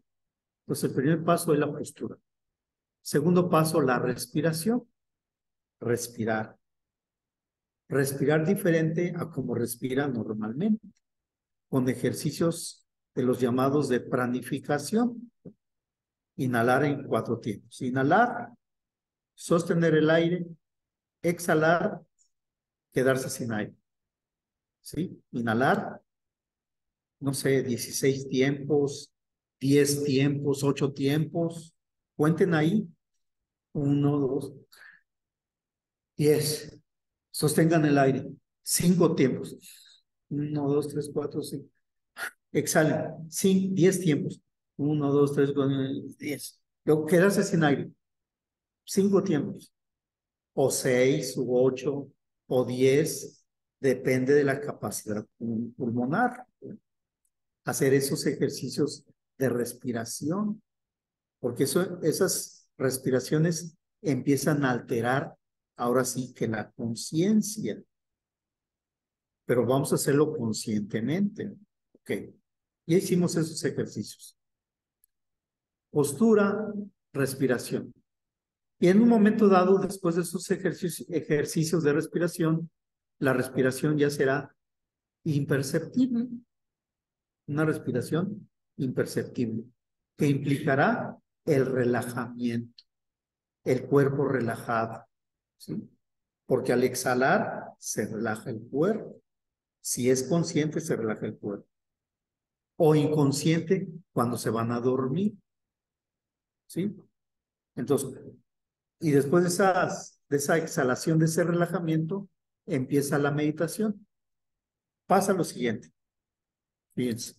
[SPEAKER 1] Entonces, el primer paso es la postura. Segundo paso, la respiración. Respirar. Respirar diferente a como respira normalmente, con ejercicios de los llamados de planificación. Inhalar en 4 tiempos. Inhalar, sostener el aire, exhalar, quedarse sin aire. ¿Sí? Inhalar, no sé, 16 tiempos, 10 tiempos, 8 tiempos. Cuenten ahí. 1, 2, 10. Sostengan el aire. 5 tiempos. 1, 2, 3, 4, 5. Exhalen. 10 tiempos. 1, 2, 3, 4, 10. Luego quedarse sin aire. 5 tiempos. O 6, u 8, o 10. Depende de la capacidad pulmonar. Hacer esos ejercicios de respiración. Porque esas respiraciones empiezan a alterar ahora sí que la conciencia. Pero vamos a hacerlo conscientemente. Ok. Ya hicimos esos ejercicios. Postura, respiración. Y en un momento dado, después de esos ejercicios de respiración, la respiración ya será imperceptible. Una respiración imperceptible, que implicará el relajamiento, el cuerpo relajado, ¿sí? Porque al exhalar se relaja el cuerpo. Si es consciente, se relaja el cuerpo. o inconsciente cuando se van a dormir, ¿sí? Entonces, y después de esa exhalación, de ese relajamiento, empieza la meditación. Pasa lo siguiente, fíjense.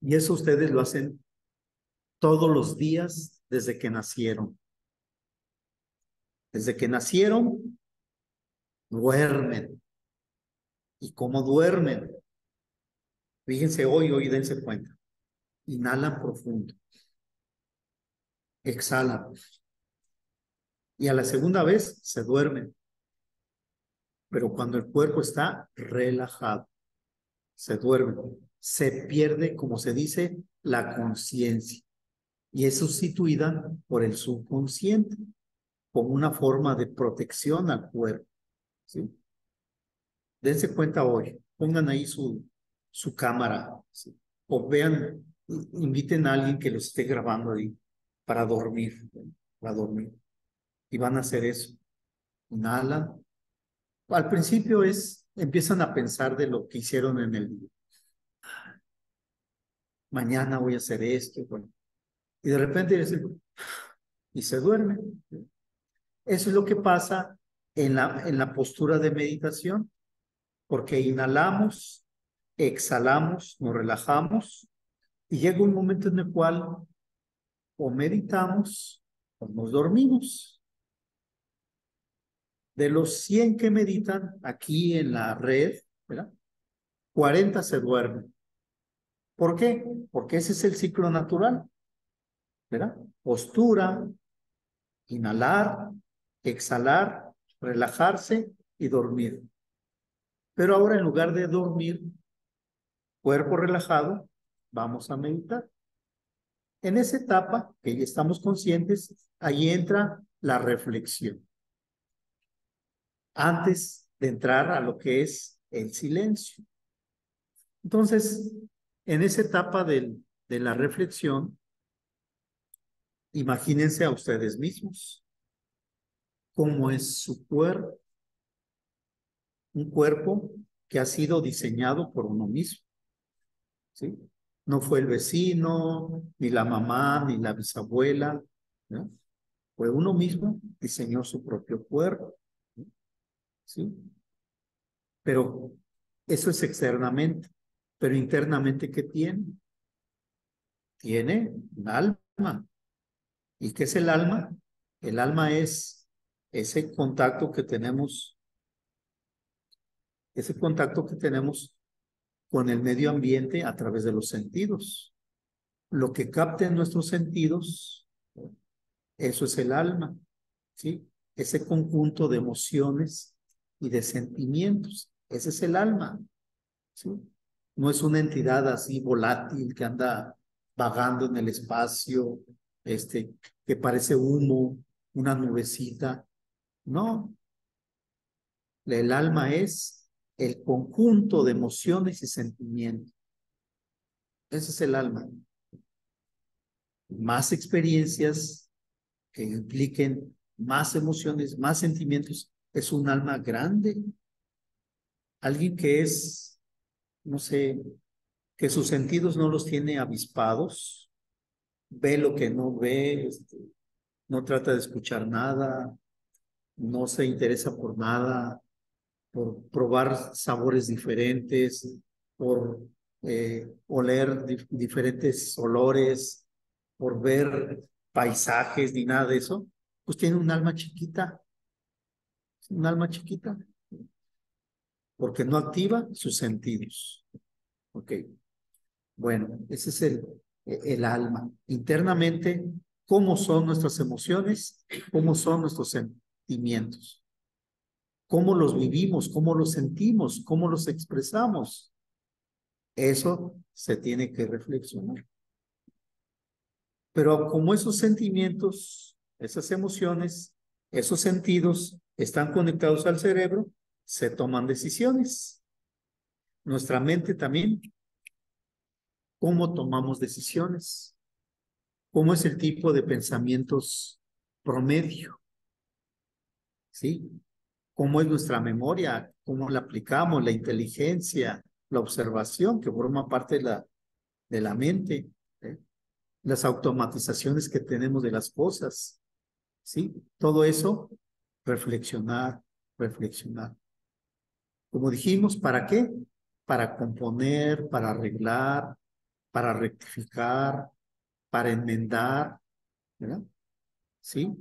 [SPEAKER 1] Y eso ustedes lo hacen todos los días desde que nacieron. Desde que nacieron, duermen. ¿Y cómo duermen? Fíjense hoy dense cuenta. Inhalan profundo, exhalan. Y a la segunda vez se duermen. Pero cuando el cuerpo está relajado, se duerme. Se pierde, como se dice, la conciencia. Y es sustituida por el subconsciente, como una forma de protección al cuerpo, ¿sí? Dense cuenta hoy, pongan ahí su cámara, ¿sí? O vean, inviten a alguien que los esté grabando ahí para dormir, para dormir. Y van a hacer eso. Inhalan. Al principio empiezan a pensar de lo que hicieron en el día. Mañana voy a hacer esto. Bueno. Y de repente dicen, y se duermen. Eso es lo que pasa en la postura de meditación, porque inhalamos, exhalamos, nos relajamos y llega un momento en el cual o meditamos o nos dormimos. De los 100 que meditan aquí en la red, ¿verdad? 40 se duermen. ¿Por qué? Porque ese es el ciclo natural, ¿verdad? Postura, inhalar, exhalar, relajarse y dormir. Pero ahora en lugar de dormir, cuerpo relajado, vamos a meditar. En esa etapa que ya estamos conscientes, ahí entra la reflexión. Antes de entrar a lo que es el silencio. Entonces, en esa etapa de la reflexión, imagínense a ustedes mismos cómo es su cuerpo, un cuerpo que ha sido diseñado por uno mismo, ¿sí? No fue el vecino, ni la mamá, ni la bisabuela, ¿no? Fue uno mismo, diseñó su propio cuerpo, ¿sí? Pero eso es externamente, pero internamente, ¿qué tiene? Tiene un alma. ¿Y qué es el alma? El alma es ese contacto que tenemos, ese contacto que tenemos con el medio ambiente a través de los sentidos. Lo que capten nuestros sentidos, eso es el alma, ¿sí? Ese conjunto de emociones y de sentimientos, ese es el alma, ¿sí? No es una entidad así volátil que anda vagando en el espacio, que parece humo, una nubecita. No, el alma es el conjunto de emociones y sentimientos. Ese es el alma. Más experiencias que impliquen más emociones, más sentimientos, es un alma grande. Alguien que es, no sé, que sus sentidos no los tiene avispados, ve lo que no ve, no trata de escuchar nada, no se interesa por nada, por probar sabores diferentes, por oler diferentes olores, por ver paisajes ni nada de eso, pues tiene un alma chiquita, porque no activa sus sentidos. Ok, bueno, ese es el alma. Internamente, ¿cómo son nuestras emociones? ¿Cómo son nuestros sentimientos? ¿Cómo los vivimos? ¿Cómo los sentimos? ¿Cómo los expresamos? Eso se tiene que reflexionar. Pero como esos sentimientos, esas emociones, esos sentidos están conectados al cerebro, se toman decisiones. Nuestra mente también, ¿cómo tomamos decisiones? ¿Cómo es el tipo de pensamientos promedio? ¿Sí? cómo es nuestra memoria, cómo la aplicamos, la inteligencia, la observación, que forma parte de la mente, ¿eh? Las automatizaciones que tenemos de las cosas, ¿sí? Todo eso, reflexionar, reflexionar. Como dijimos, ¿para qué? Para componer, para arreglar, para rectificar, para enmendar, ¿verdad? ¿Sí?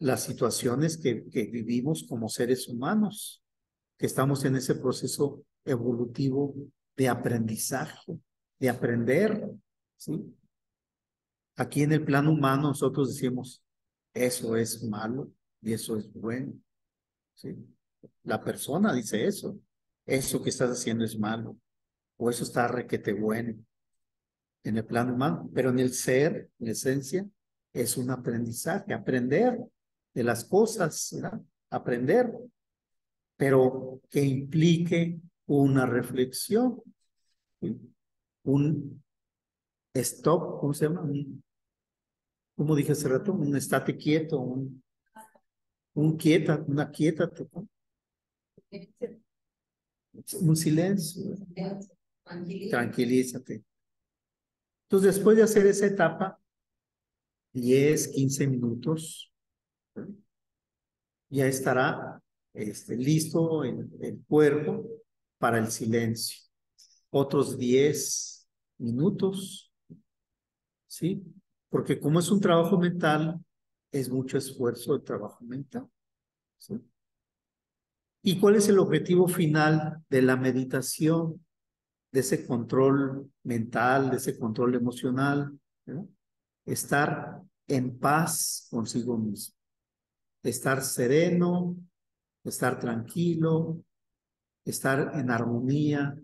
[SPEAKER 1] Las situaciones que vivimos como seres humanos, que estamos en ese proceso evolutivo de aprendizaje, de aprender, ¿sí? Aquí en el plano humano nosotros decimos, eso es malo y eso es bueno, ¿sí? La persona dice eso que estás haciendo es malo, o eso está requete bueno en el plano humano, pero en el ser, en la esencia, es un aprendizaje, aprender de las cosas, ¿verdad? Aprender, pero que implique una reflexión, ¿sí? Un stop, ¿cómo se llama? Como dije hace rato, un estate quieto, una quieta, un silencio, tranquilízate. Entonces, después de hacer esa etapa, 10, 15 minutos, ¿sí? Ya estará listo el cuerpo para el silencio. Otros 10 minutos, ¿sí? Porque como es un trabajo mental, es mucho esfuerzo el trabajo mental, ¿sí? ¿Y cuál es el objetivo final de la meditación, de ese control mental, de ese control emocional? ¿No? Estar en paz consigo mismo, estar sereno, estar tranquilo, estar en armonía,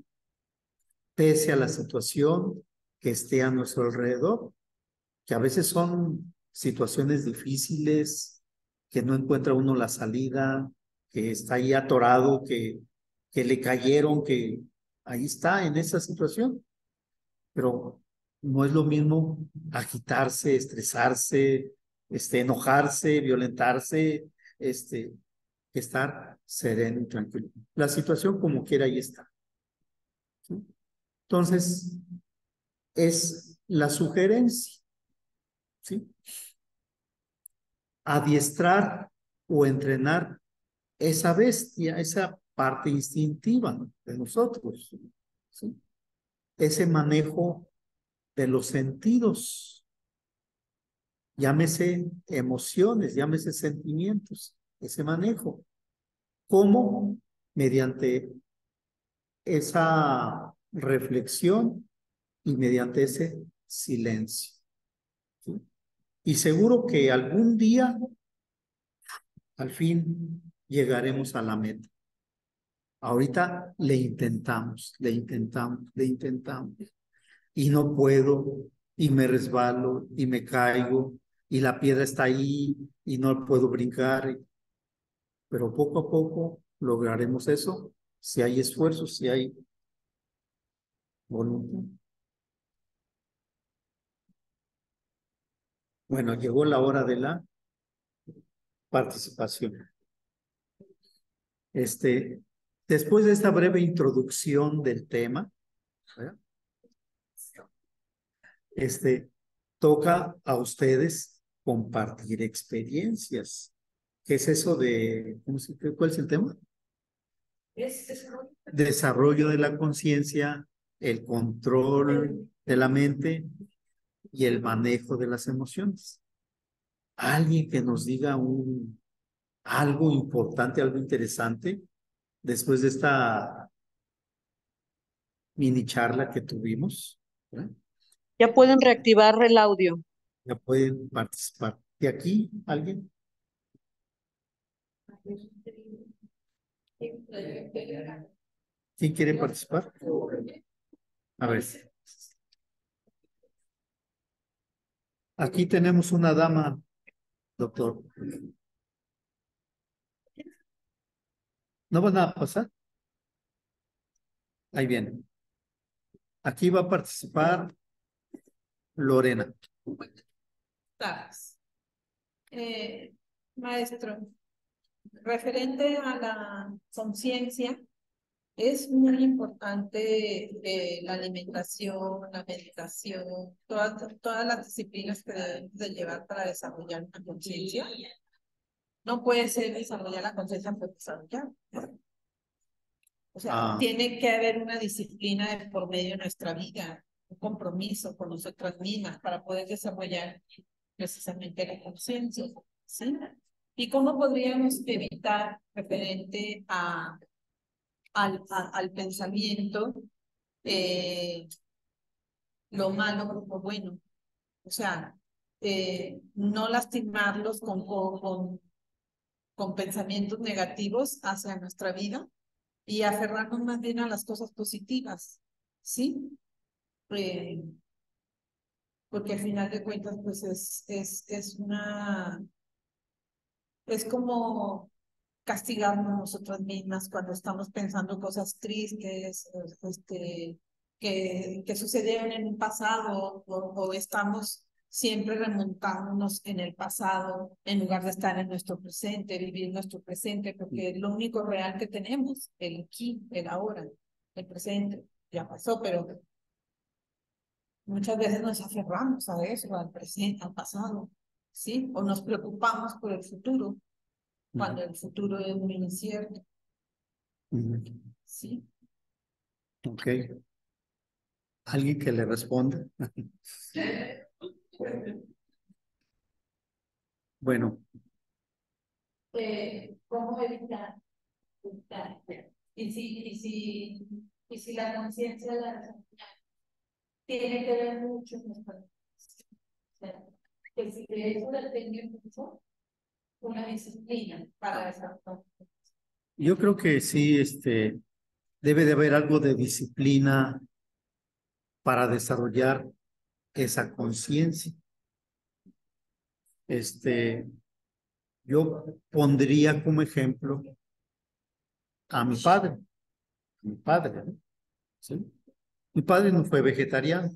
[SPEAKER 1] pese a la situación que esté a nuestro alrededor, que a veces son situaciones difíciles, que no encuentra uno la salida, que está ahí atorado, que le cayeron, que ahí está en esa situación, pero no es lo mismo agitarse, estresarse, enojarse, violentarse, que estar sereno y tranquilo. La situación como quiera ahí está, ¿sí? Entonces, es la sugerencia, ¿sí? Adiestrar o entrenar esa bestia, esa parte instintiva de nosotros, ¿sí? Ese manejo de los sentidos, llámese emociones, llámese sentimientos, ese manejo. ¿Cómo? Mediante esa reflexión y mediante ese silencio, ¿sí? Y seguro que algún día, al fin, llegaremos a la meta. Ahorita le intentamos, le intentamos, le intentamos. Y no puedo, y me resbalo, y me caigo, y la piedra está ahí, y no puedo brincar. Pero poco a poco lograremos eso, si hay esfuerzo, si hay voluntad. Bueno, llegó la hora de la participación. Después de esta breve introducción del tema, ¿verdad? Toca a ustedes compartir experiencias. ¿Qué es eso de, cuál es el tema? Es desarrollo de la conciencia, el control de la mente y el manejo de las emociones. Alguien que nos diga algo importante, algo interesante, después de esta mini charla que tuvimos, ¿verdad?
[SPEAKER 2] Ya pueden reactivar el audio.
[SPEAKER 1] Ya pueden participar. ¿De aquí alguien? ¿Quién quiere participar? A ver. Aquí tenemos una dama, doctor. ¿No van a pasar? Ahí viene. Aquí va a participar Lorena.
[SPEAKER 3] ¿Sabes? Maestro, referente a la conciencia, es muy importante la alimentación, la meditación, todas las disciplinas que debemos de llevar para desarrollar una conciencia. No puede ser desarrollar la conciencia por desarrollar. O sea, tiene que haber una disciplina de por medio de nuestra vida, un compromiso con nosotras mismas para poder desarrollar precisamente la conciencia, ¿sí? ¿Y cómo podríamos evitar referente al pensamiento lo malo como lo bueno? O sea, no lastimarlos con pensamientos negativos hacia nuestra vida y aferrarnos más bien a las cosas positivas, ¿sí? Porque al final de cuentas, pues es como castigarnos nosotras mismas cuando estamos pensando cosas tristes, que sucedieron en un pasado o estamos siempre remontándonos en el pasado en lugar de estar en nuestro presente, vivir nuestro presente, porque es lo único real que tenemos, el aquí, el ahora, el presente. Ya pasó, pero muchas veces nos aferramos a eso, al presente, al pasado, ¿sí? O nos preocupamos por el futuro, cuando el futuro es muy incierto. Sí.
[SPEAKER 1] Ok. ¿Alguien que le responda? Bueno.
[SPEAKER 3] ¿Cómo evitar? Y si la conciencia tiene que ver mucho con nuestra, que si de eso depende mucho una disciplina para esa.
[SPEAKER 1] Yo creo que sí, debe de haber algo de disciplina para desarrollar esa conciencia. Yo pondría como ejemplo a mi padre. Mi padre, ¿no? ¿Sí? Mi padre no fue vegetariano.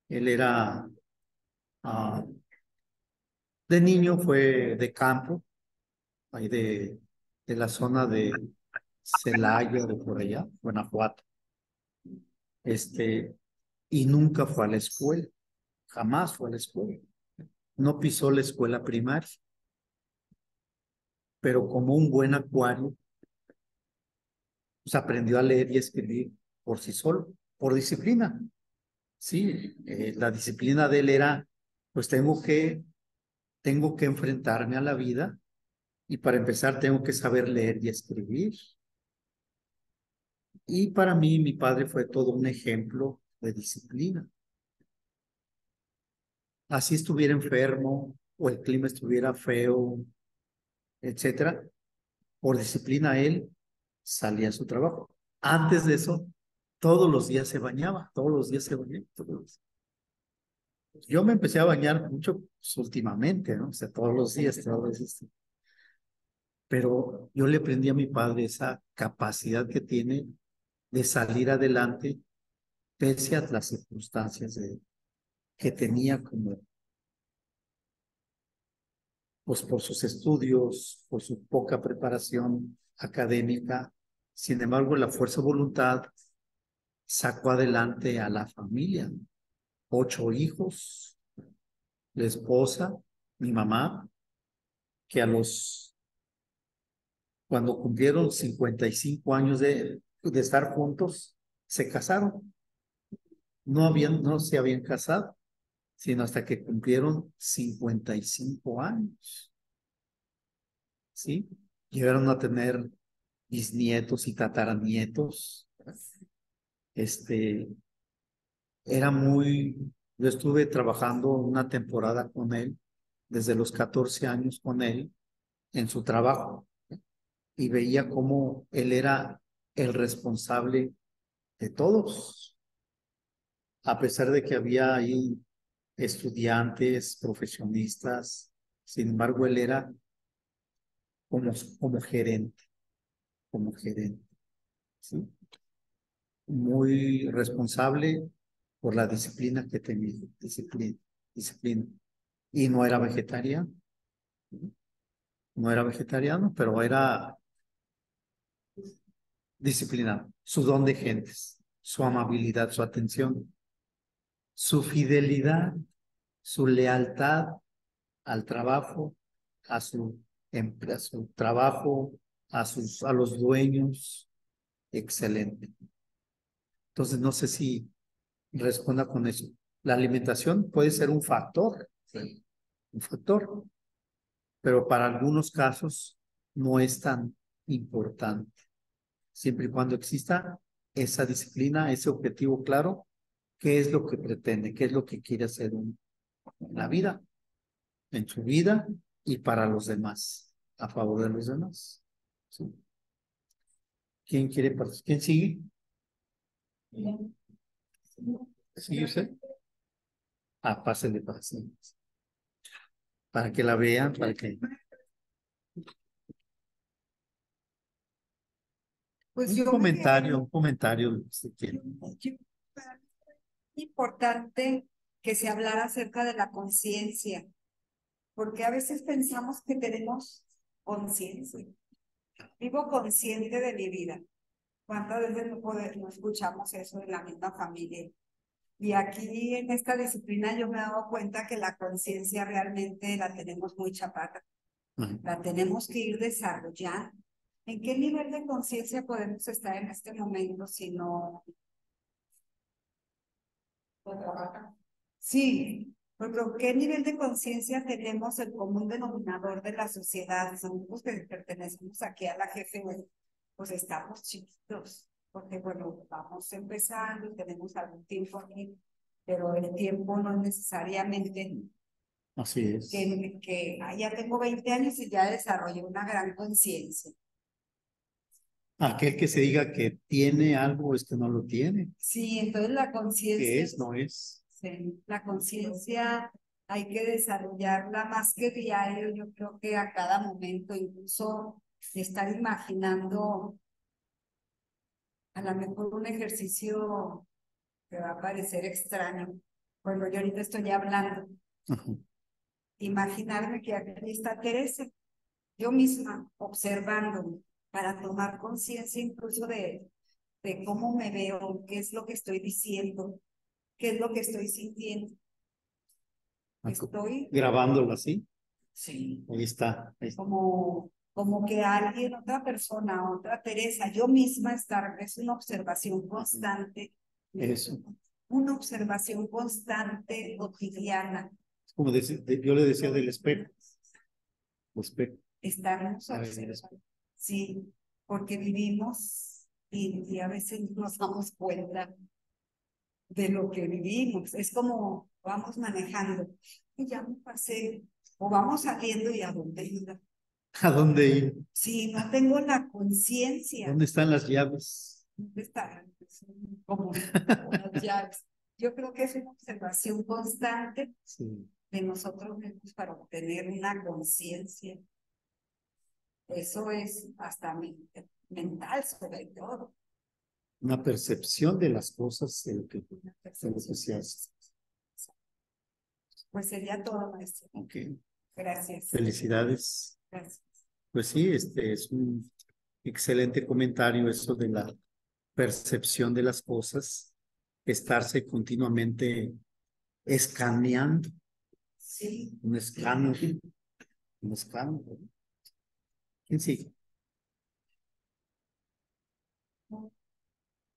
[SPEAKER 1] Él era, de niño fue de campo, ahí de la zona de Celaya, de por allá, Guanajuato. Y nunca fue a la escuela, jamás fue a la escuela. No pisó la escuela primaria, pero como un buen acuario, pues aprendió a leer y escribir por sí solo, por disciplina. Sí, la disciplina de él era, pues tengo que enfrentarme a la vida y para empezar tengo que saber leer y escribir. Y para mí mi padre fue todo un ejemplo de disciplina. Así estuviera enfermo o el clima estuviera feo, etcétera, por disciplina él salía a su trabajo. Antes de eso, todos los días se bañaba, todos los días se bañaba. Yo me empecé a bañar mucho pues, últimamente, ¿no? O sea, todos los días, todos los días. Pero yo le aprendí a mi padre esa capacidad que tiene de salir adelante pese a las circunstancias que tenía como, pues por sus estudios, por su poca preparación académica. Sin embargo, la fuerza de voluntad sacó adelante a la familia. 8 hijos, la esposa, mi mamá, que cuando cumplieron 55 años de estar juntos, se casaron. No se habían casado, sino hasta que cumplieron 55 años. ¿Sí? Llegaron a tener bisnietos y tataranietos. Era yo estuve trabajando una temporada con él, desde los 14 años con él, en su trabajo, y veía cómo él era el responsable de todos, a pesar de que había ahí estudiantes, profesionistas, sin embargo, él era como gerente, como gerente, ¿sí? Muy responsable por la disciplina que tenía, disciplina. Y no era vegetariano. No era vegetariano, pero era disciplinado. Su don de gentes, su amabilidad, su atención, su fidelidad, su lealtad al trabajo, a su trabajo, a los dueños. Excelente. Entonces, no sé si responda con eso. La alimentación puede ser un factor, ¿sí? Un factor, pero para algunos casos no es tan importante. Siempre y cuando exista esa disciplina, ese objetivo claro, qué es lo que pretende, qué es lo que quiere hacer en la vida, en su vida y para los demás, a favor de los demás. ¿Sí? ¿Quién quiere participar? ¿Quién sigue? ¿Sigue usted? Ah, pásenle, pásenle. Para que la vean, para que...
[SPEAKER 4] Pues
[SPEAKER 1] Un
[SPEAKER 4] yo
[SPEAKER 1] comentario, si quiere.
[SPEAKER 4] importante que se hablara acerca de la conciencia, porque a veces pensamos que tenemos conciencia. Vivo consciente de mi vida. ¿Cuántas veces no escuchamos eso de la misma familia? Y aquí en esta disciplina yo me he dado cuenta que la conciencia realmente la tenemos muy chaparra. La tenemos que ir desarrollando. ¿En qué nivel de conciencia podemos estar en este momento si no Sí, porque ¿qué nivel de conciencia tenemos el común denominador de la sociedad? Somos los que pertenecemos aquí a la jefe, pues estamos chiquitos, porque bueno, vamos empezando y tenemos algún tiempo aquí, pero el tiempo no es necesariamente
[SPEAKER 1] Así es.
[SPEAKER 4] Ya tengo 20 años y ya desarrollé una gran conciencia.
[SPEAKER 1] Aquel que se diga que tiene algo es que no lo tiene.
[SPEAKER 4] Sí, entonces la conciencia.
[SPEAKER 1] ¿Qué es? No es.
[SPEAKER 4] Sí, la conciencia hay que desarrollarla más que diario, yo creo que a cada momento, incluso estar imaginando a lo mejor un ejercicio que va a parecer extraño. Bueno, yo ahorita estoy hablando, imaginarme que aquí está Teresa, yo misma observándome para tomar conciencia incluso de cómo me veo, qué es lo que estoy diciendo, qué es lo que estoy sintiendo. Estoy
[SPEAKER 1] grabándolo así.
[SPEAKER 4] Sí.
[SPEAKER 1] Ahí está. Ahí está.
[SPEAKER 4] Como que alguien, otra persona, otra Teresa, yo misma estar, es una observación constante.
[SPEAKER 1] Eso.
[SPEAKER 4] Una observación constante, cotidiana.
[SPEAKER 1] Como yo le decía del espejo. Espejo.
[SPEAKER 4] Estarnos observando. Sí, porque vivimos y a veces nos damos cuenta de lo que vivimos. Es como vamos manejando y ya me pasé, o vamos saliendo y a dónde ir.
[SPEAKER 1] ¿A dónde ir?
[SPEAKER 4] Sí, no tengo la conciencia.
[SPEAKER 1] ¿Dónde están las llaves?
[SPEAKER 4] ¿Dónde están? Como las llaves. Yo creo que es una observación constante de nosotros mismos para obtener una conciencia. Eso es hasta mental sobre todo.
[SPEAKER 1] Una percepción de las cosas, de lo que se hace.
[SPEAKER 4] Pues sería todo, maestro.
[SPEAKER 1] Ok.
[SPEAKER 4] Gracias.
[SPEAKER 1] Felicidades.
[SPEAKER 4] Gracias.
[SPEAKER 1] Pues sí, es un excelente comentario eso de la percepción de las cosas, estarse continuamente escaneando.
[SPEAKER 4] Sí.
[SPEAKER 1] Un escáner. Un escáner. ¿Quién sigue?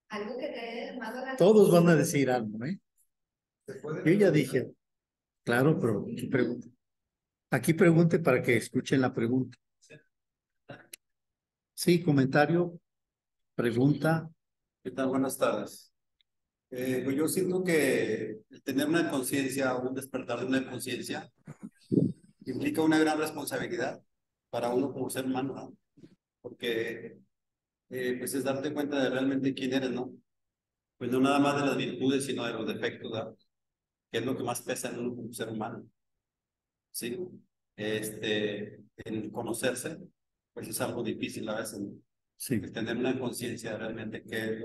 [SPEAKER 4] Algo que te haya llamado la
[SPEAKER 1] Todos van a decir algo, ¿eh? Yo ya dije, claro, pero aquí pregunte. Aquí pregunte para que escuchen la pregunta. Sí, comentario, pregunta.
[SPEAKER 5] ¿Qué tal? Buenas tardes. Pues yo siento que el tener una conciencia o un despertar de una conciencia implica una gran responsabilidad para uno como ser humano, ¿no? Porque pues es darte cuenta de realmente quién eres, ¿no? Pues no nada más de las virtudes, sino de los defectos, ¿no? Que es lo que más pesa en uno como ser humano. ¿Sí? El conocerse, pues es algo difícil a veces, ¿no?
[SPEAKER 1] Sí.
[SPEAKER 5] El tener una conciencia de realmente qué es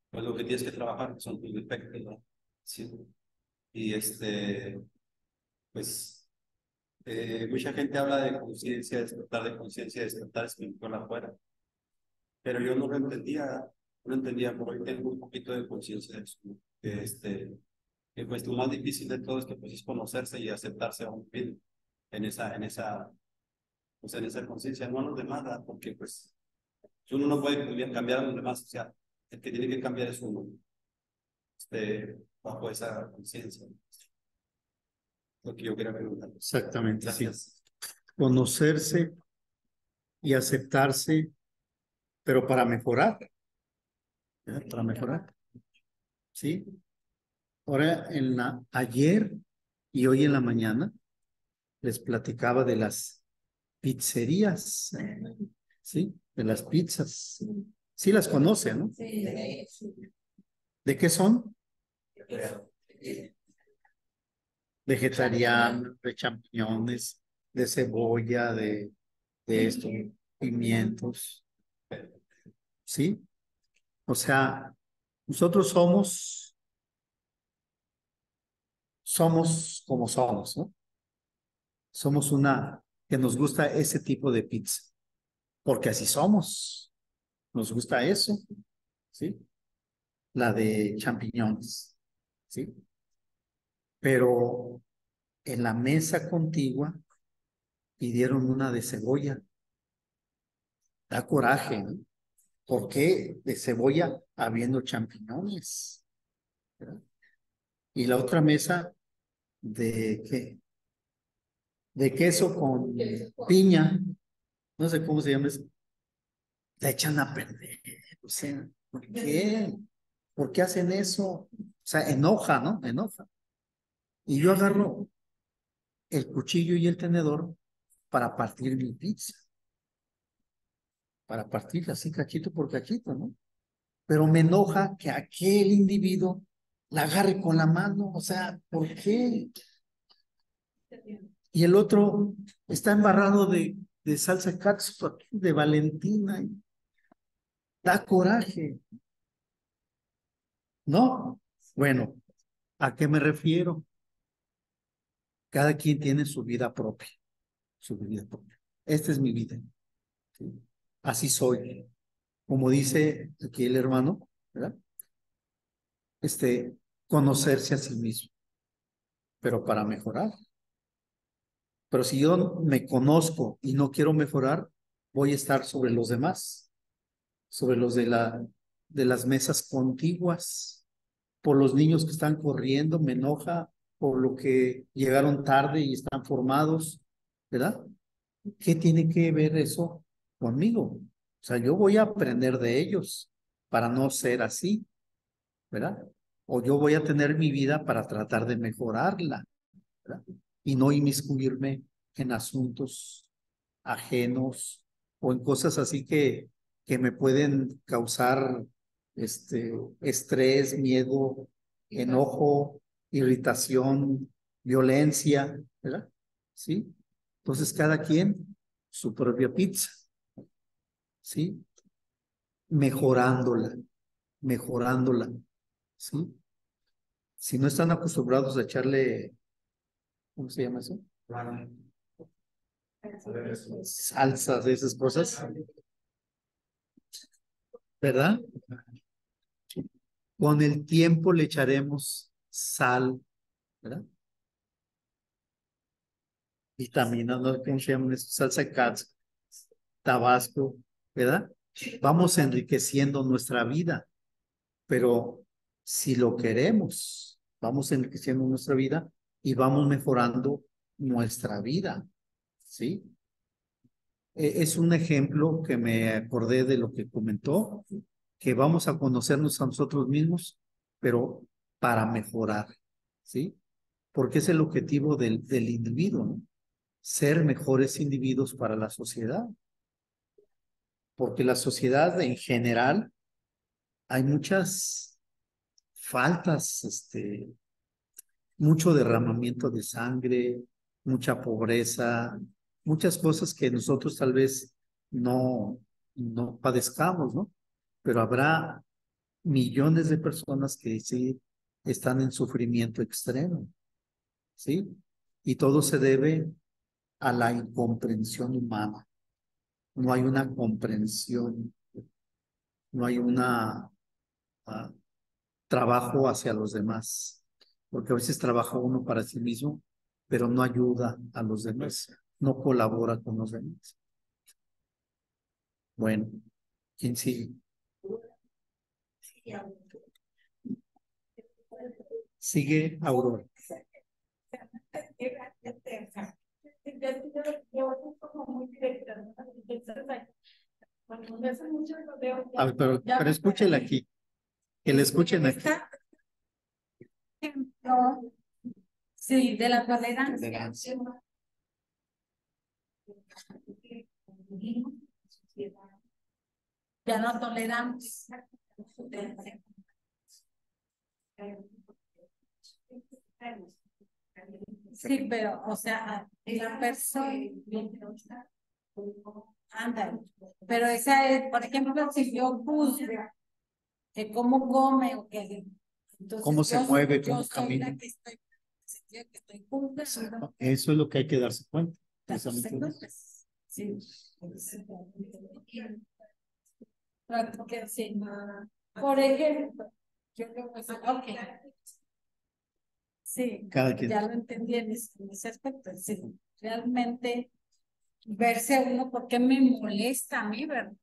[SPEAKER 5] pues lo que tienes que trabajar, que son tus defectos, ¿no? Sí. Y pues Mucha gente habla de conciencia, de despertar espiritual afuera, pero yo no lo entendía, pero hoy tengo un poquito de conciencia de eso, ¿no? Que pues lo más difícil de todo es que pues es conocerse y aceptarse a uno mismo pues en esa conciencia, no a los demás, ¿verdad? Porque pues uno no puede cambiar a los demás, o sea, el que tiene que cambiar es uno, bajo esa conciencia. Lo que yo quería preguntar.
[SPEAKER 1] Exactamente, sí.
[SPEAKER 5] Gracias.
[SPEAKER 1] Conocerse y aceptarse, pero para mejorar. ¿Verdad? Para mejorar. ¿Sí? Ahora, ayer y hoy en la mañana, les platicaba de las pizzerías, ¿sí? De las pizzas. Sí las conocen, ¿no? ¿De qué son? Vegetarianas, de champiñones, de cebolla, de esto, pimientos. ¿Sí? O sea, nosotros somos como somos, ¿no? Somos que nos gusta ese tipo de pizza, porque así somos. Nos gusta eso, ¿sí? La de champiñones, ¿sí? Pero en la mesa contigua pidieron una de cebolla. Da coraje, ¿no? ¿Por qué de cebolla habiendo champiñones? ¿Verdad? Y la otra mesa de ¿qué? De queso con piña, no sé cómo se llama eso, la echan a perder. O sea, ¿por qué? ¿Por qué hacen eso? O sea, enoja, ¿no? Enoja. Y yo agarro el cuchillo y el tenedor para partir mi pizza. Para partirla así cachito por cachito, ¿no? Pero me enoja que aquel individuo la agarre con la mano. O sea, ¿por qué? Y el otro está embarrado de salsa catsup, de Valentina. Da coraje, ¿no? Bueno, ¿a qué me refiero? Cada quien tiene su vida propia, su vida propia. Esta es mi vida. ¿Sí? Así soy. Como dice aquí el hermano, ¿verdad? Conocerse a sí mismo, pero para mejorar. Pero si yo me conozco y no quiero mejorar, voy a estar sobre los demás, sobre los de las mesas contiguas. Por los niños que están corriendo, me enoja, por lo que llegaron tarde y están formados, ¿verdad? ¿Qué tiene que ver eso conmigo? O sea, yo voy a aprender de ellos para no ser así, ¿verdad? O yo voy a tener mi vida para tratar de mejorarla, ¿verdad? Y no inmiscuirme en asuntos ajenos o en cosas así que me pueden causar estrés, miedo, enojo, irritación, violencia, ¿verdad? ¿Sí? Entonces cada quien su propia pizza, ¿sí? Mejorándola, mejorándola, ¿sí? Si no están acostumbrados a echarle, ¿cómo se llama eso? Salsas, esas cosas, ¿verdad? Con el tiempo le echaremos sal, ¿verdad? Vitaminas, ¿no? ¿Cómo se llama eso? Salsa catsup, tabasco, ¿verdad? Vamos enriqueciendo nuestra vida, pero si lo queremos, vamos enriqueciendo nuestra vida y vamos mejorando nuestra vida, ¿sí? Es un ejemplo que me acordé de lo que comentó, que vamos a conocernos a nosotros mismos, pero para mejorar, ¿sí? Porque es el objetivo del individuo, ¿no? Ser mejores individuos para la sociedad. Porque la sociedad en general hay muchas faltas, mucho derramamiento de sangre, mucha pobreza, muchas cosas que nosotros tal vez no padezcamos, ¿no? Pero habrá millones de personas que sí están en sufrimiento extremo, ¿sí? Y todo se debe a la incomprensión humana. No hay una comprensión, no hay una trabajo hacia los demás, porque a veces trabaja uno para sí mismo, pero no ayuda a los demás, no colabora con los demás. Bueno, ¿quién sigue? Sigue Aurora. A ver, pero escúchela aquí, que le escuchen aquí.
[SPEAKER 6] Sí, de la tolerancia.
[SPEAKER 1] Tolerancia.
[SPEAKER 6] Ya no toleramos. Sí, pero, o sea, la persona. Anda, pero esa es, por ejemplo, si yo juzgo que cómo come o que. Entonces
[SPEAKER 1] Cómo se
[SPEAKER 6] yo-
[SPEAKER 1] mueve,
[SPEAKER 6] yo
[SPEAKER 1] cómo
[SPEAKER 6] soy
[SPEAKER 1] camina.
[SPEAKER 6] la que estoy, que estoy juzgando.
[SPEAKER 1] Eso es lo que hay que darse cuenta.
[SPEAKER 6] Las
[SPEAKER 1] Precisamente.
[SPEAKER 6] consecuencias. Sí. Porque sí, por ejemplo, yo creo que ok. Sí,
[SPEAKER 1] Cada quien.
[SPEAKER 6] ya lo entendí en ese aspecto. Sí, realmente verse uno porque me molesta a mí, ¿verdad?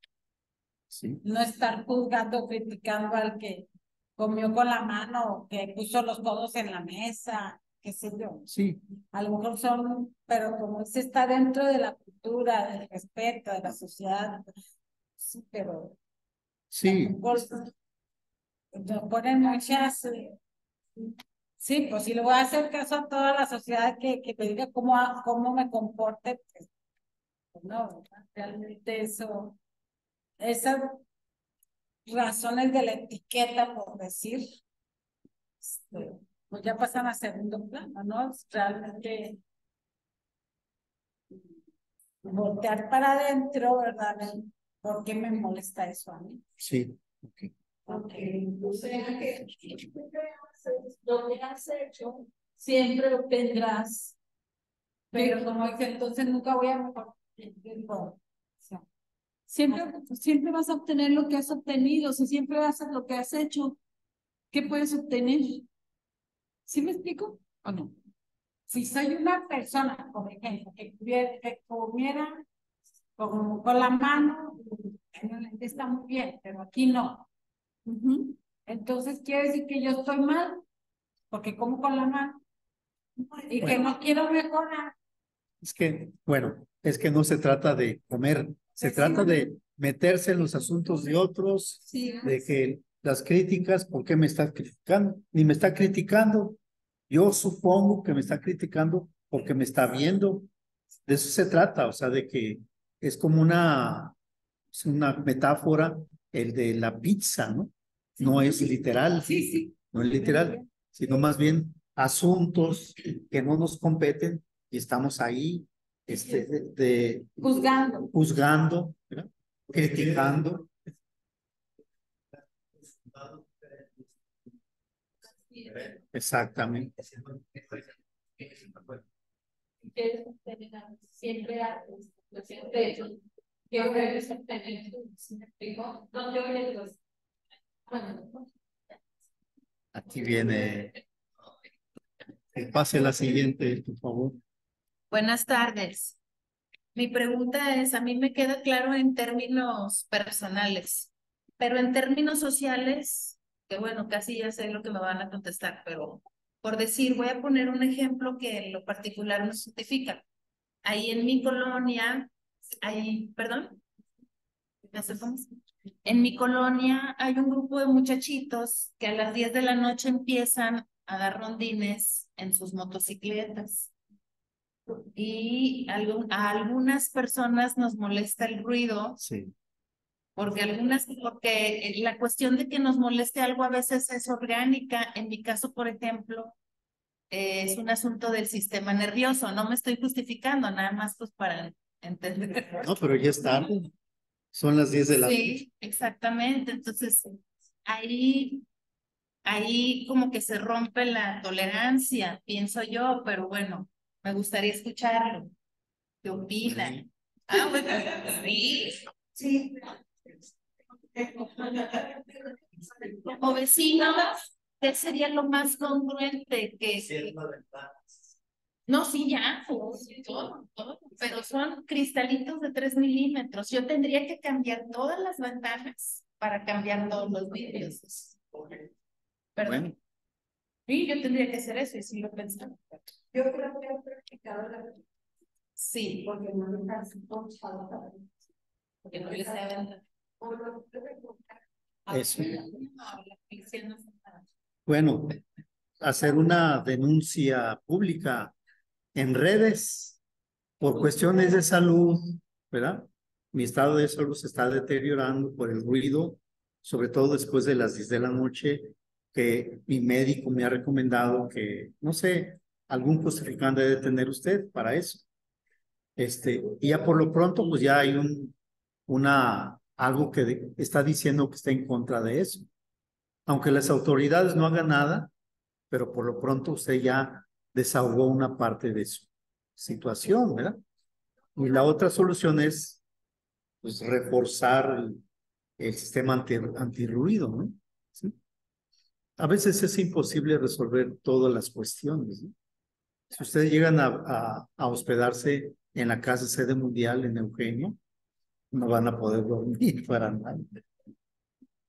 [SPEAKER 1] Sí.
[SPEAKER 6] No estar juzgando, criticando al que comió con la mano o que puso los codos en la mesa, qué sé yo.
[SPEAKER 1] Sí,
[SPEAKER 6] A lo mejor son, pero como se está dentro de la cultura, del respeto, de la sociedad, sí, pero
[SPEAKER 1] sí,
[SPEAKER 6] nos ponen muchas, sí, pues si le voy a hacer caso a toda la sociedad que me diga cómo me comporte, pues no, ¿verdad? Realmente eso, esas razones de la etiqueta, por decir, pues ya pasan a segundo plano, ¿no? Realmente voltear para adentro, ¿verdad? ¿Por qué me molesta eso a mí?
[SPEAKER 1] sí. Ok.
[SPEAKER 6] Okay. O sea que lo que has hecho, siempre lo tendrás, pero como dice, entonces nunca voy a mejorar. Siempre vas a obtener lo que has obtenido, si siempre vas a hacer lo que has hecho, ¿qué puedes obtener? ¿Sí me explico o no? Si soy una persona, por ejemplo, que comiera con la mano, está muy bien, pero aquí no. Entonces quiere decir que yo estoy mal, porque como con la mano, y que no quiero mejorar.
[SPEAKER 1] Es que no se trata de comer, se trata de meterse en los asuntos de otros,
[SPEAKER 6] Sí.
[SPEAKER 1] de que las críticas, ¿por qué me estás criticando? Ni me está criticando. Yo supongo que me está criticando porque me está viendo. De eso se trata, o sea, de que es como es una metáfora, el de la pizza, ¿no? No es literal,
[SPEAKER 6] Sí, sí.
[SPEAKER 1] no es literal, sino más bien asuntos que no nos competen y estamos ahí juzgando, ¿verdad? Criticando. Exactamente.
[SPEAKER 6] Siempre siempre que debes obtener, no yo bueno,
[SPEAKER 1] Aquí viene. Pase la siguiente, por favor.
[SPEAKER 7] Buenas tardes. Mi pregunta es, a mí me queda claro en términos personales, pero en términos sociales, que bueno, casi ya sé lo que me van a contestar, pero por decir, voy a poner un ejemplo que en lo particular nos certifica. Ahí en mi colonia, perdón, ¿me acercamos? En mi colonia hay un grupo de muchachitos que a las 10 de la noche empiezan a dar rondines en sus motocicletas. Y a algunas personas nos molesta el ruido,
[SPEAKER 1] Sí.
[SPEAKER 7] porque la cuestión de que nos moleste algo a veces es orgánica. En mi caso, por ejemplo, es un asunto del sistema nervioso. No me estoy justificando, nada más pues para entender.
[SPEAKER 1] No, pero ya es tarde. Son las 10 de la noche.
[SPEAKER 7] Sí, exactamente. Entonces, ahí como que se rompe la tolerancia, pienso yo, pero bueno, me gustaría escucharlo. ¿Qué opinan? Ah, bueno, sí.
[SPEAKER 4] Sí.
[SPEAKER 7] Como vecinos, ¿qué sería lo más congruente que... No, sí, ya, todo, pero son cristalitos de 3 milímetros. Yo tendría que cambiar todas las ventanas para cambiar todos los vidrios. Perdón.
[SPEAKER 1] Bueno,
[SPEAKER 7] Sí, yo tendría que hacer eso y sí lo pensaba.
[SPEAKER 4] Yo creo que he practicado la
[SPEAKER 7] Sí,
[SPEAKER 4] porque no me canso ponchado para
[SPEAKER 7] porque no les saben.
[SPEAKER 1] eso.
[SPEAKER 7] La policía no sabe nada.
[SPEAKER 1] Bueno, hacer una denuncia pública en redes por cuestiones de salud, ¿verdad? Mi estado de salud se está deteriorando por el ruido, sobre todo después de las 10 de la noche, que mi médico me ha recomendado que, no sé, algún justificante debe tener usted para eso. Y ya por lo pronto, pues ya hay algo que está diciendo que está en contra de eso. Aunque las autoridades no hagan nada, pero por lo pronto usted ya desahogó una parte de su situación, ¿verdad? Y la otra solución es, pues, reforzar el sistema antirruido, ¿no? ¿Sí? A veces es imposible resolver todas las cuestiones, ¿no? Si ustedes llegan a hospedarse en la casa sede mundial en Eugenio, no van a poder dormir para nada.